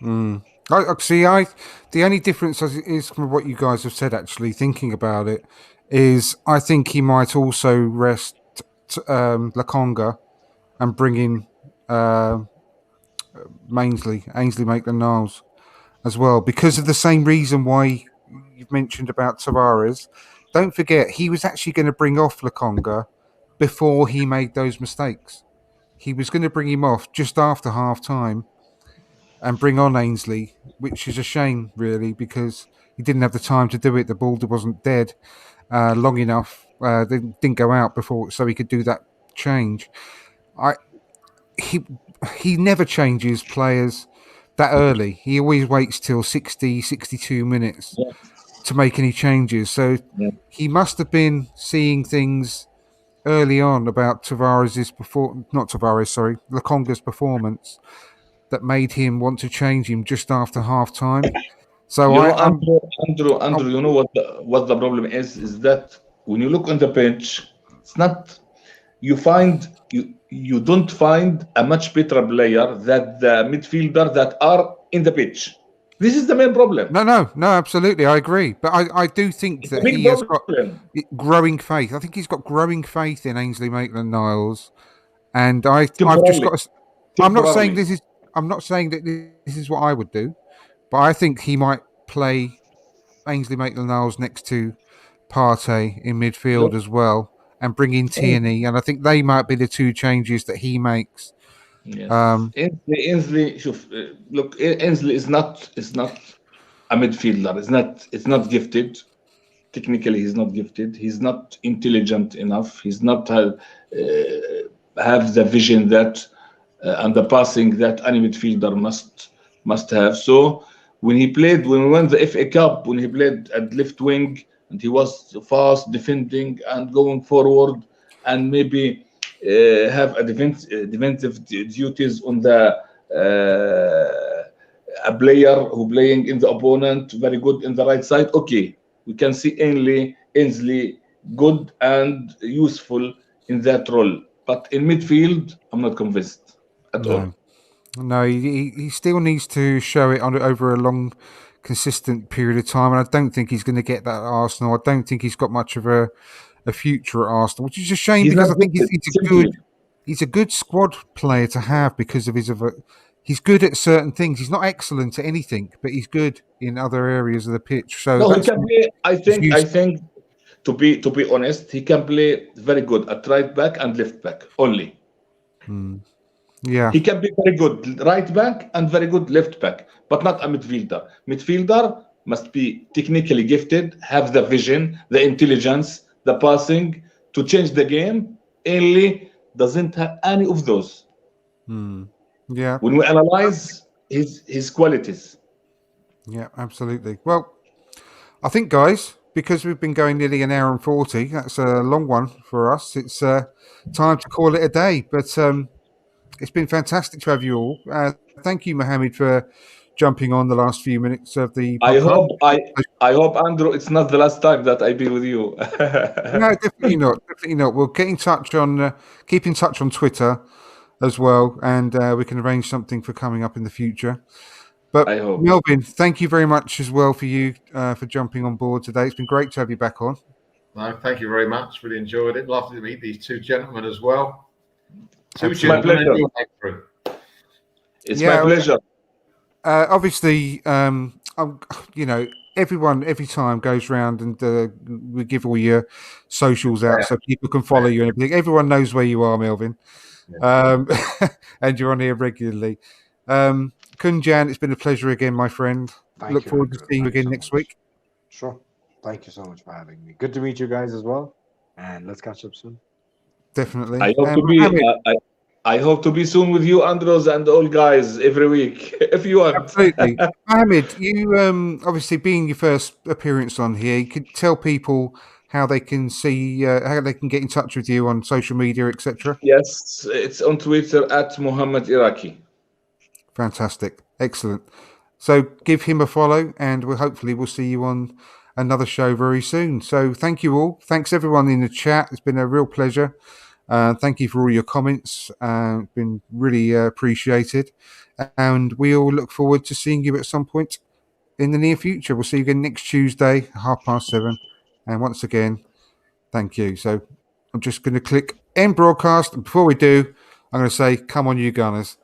I see. The only difference is from what you guys have said. Actually, thinking about it, is I think he might also rest Lakonga and bring in Ainsley Maitland-Niles as well, because of the same reason why you've mentioned about Tavares. Don't forget, he was actually going to bring off Lakonga before he made those mistakes. He was going to bring him off just after half time and bring on Ainsley, which is a shame, really, because he didn't have the time to do it. The ball wasn't dead long enough. They didn't go out before, so he could do that change. He never changes players that early. He always waits till 60, 62 minutes to make any changes. So he must have been seeing things early on about Lakonga's performance that made him want to change him just after half time. So Andrew, you know what the problem is that when you look on the bench, it's not you don't find a much better player than the midfielder that are in the pitch. This is the main problem. No, absolutely, I agree. But I do think that he has got growing faith. I think he's got growing faith in Ainsley Maitland-Niles, and I've just got. I'm not saying that this is what I would do, but I think he might play Ainsley Maitland-Niles next to Partey in midfield as well, and bring in Tierney, and I think they might be the two changes that he makes. Yes. Ainsley, look, Ainsley is not a midfielder. It's not gifted. Technically, he's not gifted. He's not intelligent enough. He's not have the vision that and the passing that any midfielder must have. So when we won the FA Cup, when he played at left wing, and he was fast defending and going forward, and maybe have a defensive duties on the a player who playing in the opponent very good in the right side. Okay, we can see Ainsley good and useful in that role, but in midfield, I'm not convinced at all. No, he still needs to show it over a long, consistent period of time, and I don't think he's going to get that at Arsenal. I don't think he's got much of a future at Arsenal, which is a shame because I think he's a good squad player to have because of he's good at certain things. He's not excellent at anything, but he's good in other areas of the pitch. So no, he can play. I think to be honest, he can play very good at right back and left back only. Yeah, he can be very good right back and very good left back, but not a midfielder. Midfielder must be technically gifted, have the vision, the intelligence, the passing to change the game. Ainsley doesn't have any of those. Yeah. When we analyze his qualities. Yeah, absolutely. Well, I think, guys, because we've been going nearly an hour and 40, that's a long one for us. It's time to call it a day. But it's been fantastic to have you all. Thank you, Mohammed, for jumping on the last few minutes of the podcast. I hope, Andrew, it's not the last time that I be with you. No, definitely not. Definitely not. We'll get in touch keep in touch on Twitter as well, and we can arrange something for coming up in the future. But I hope. Melvin, thank you very much as well for jumping on board today. It's been great to have you back on. No, thank you very much. Really enjoyed it. Lovely to meet these two gentlemen as well. It's my pleasure. It's my pleasure. Obviously, everyone every time goes round and we give all your socials out so people can follow you and everything. Everyone knows where you are, Melvin, and you're on here regularly. Kunjan, it's been a pleasure again, my friend. Look forward to seeing you again next week. Sure. Thank you so much for having me. Good to meet you guys as well, and let's catch up soon. Definitely. I hope to be soon with you, Andros, and all guys every week, if you want. Absolutely. Mohammed, you obviously being your first appearance on here, you could tell people how they can see, how they can get in touch with you on social media, etc. Yes, it's on Twitter at Muhammad Iraqi. Fantastic. Excellent. So give him a follow, and we'll see you on another show very soon. So thank you all. Thanks everyone in the chat. It's been a real pleasure. Thank you for all your comments. It's been really appreciated. And we all look forward to seeing you at some point in the near future. We'll see you again next Tuesday, 7:30. And once again, thank you. So I'm just going to click end broadcast. And before we do, I'm going to say, come on, you Gunners.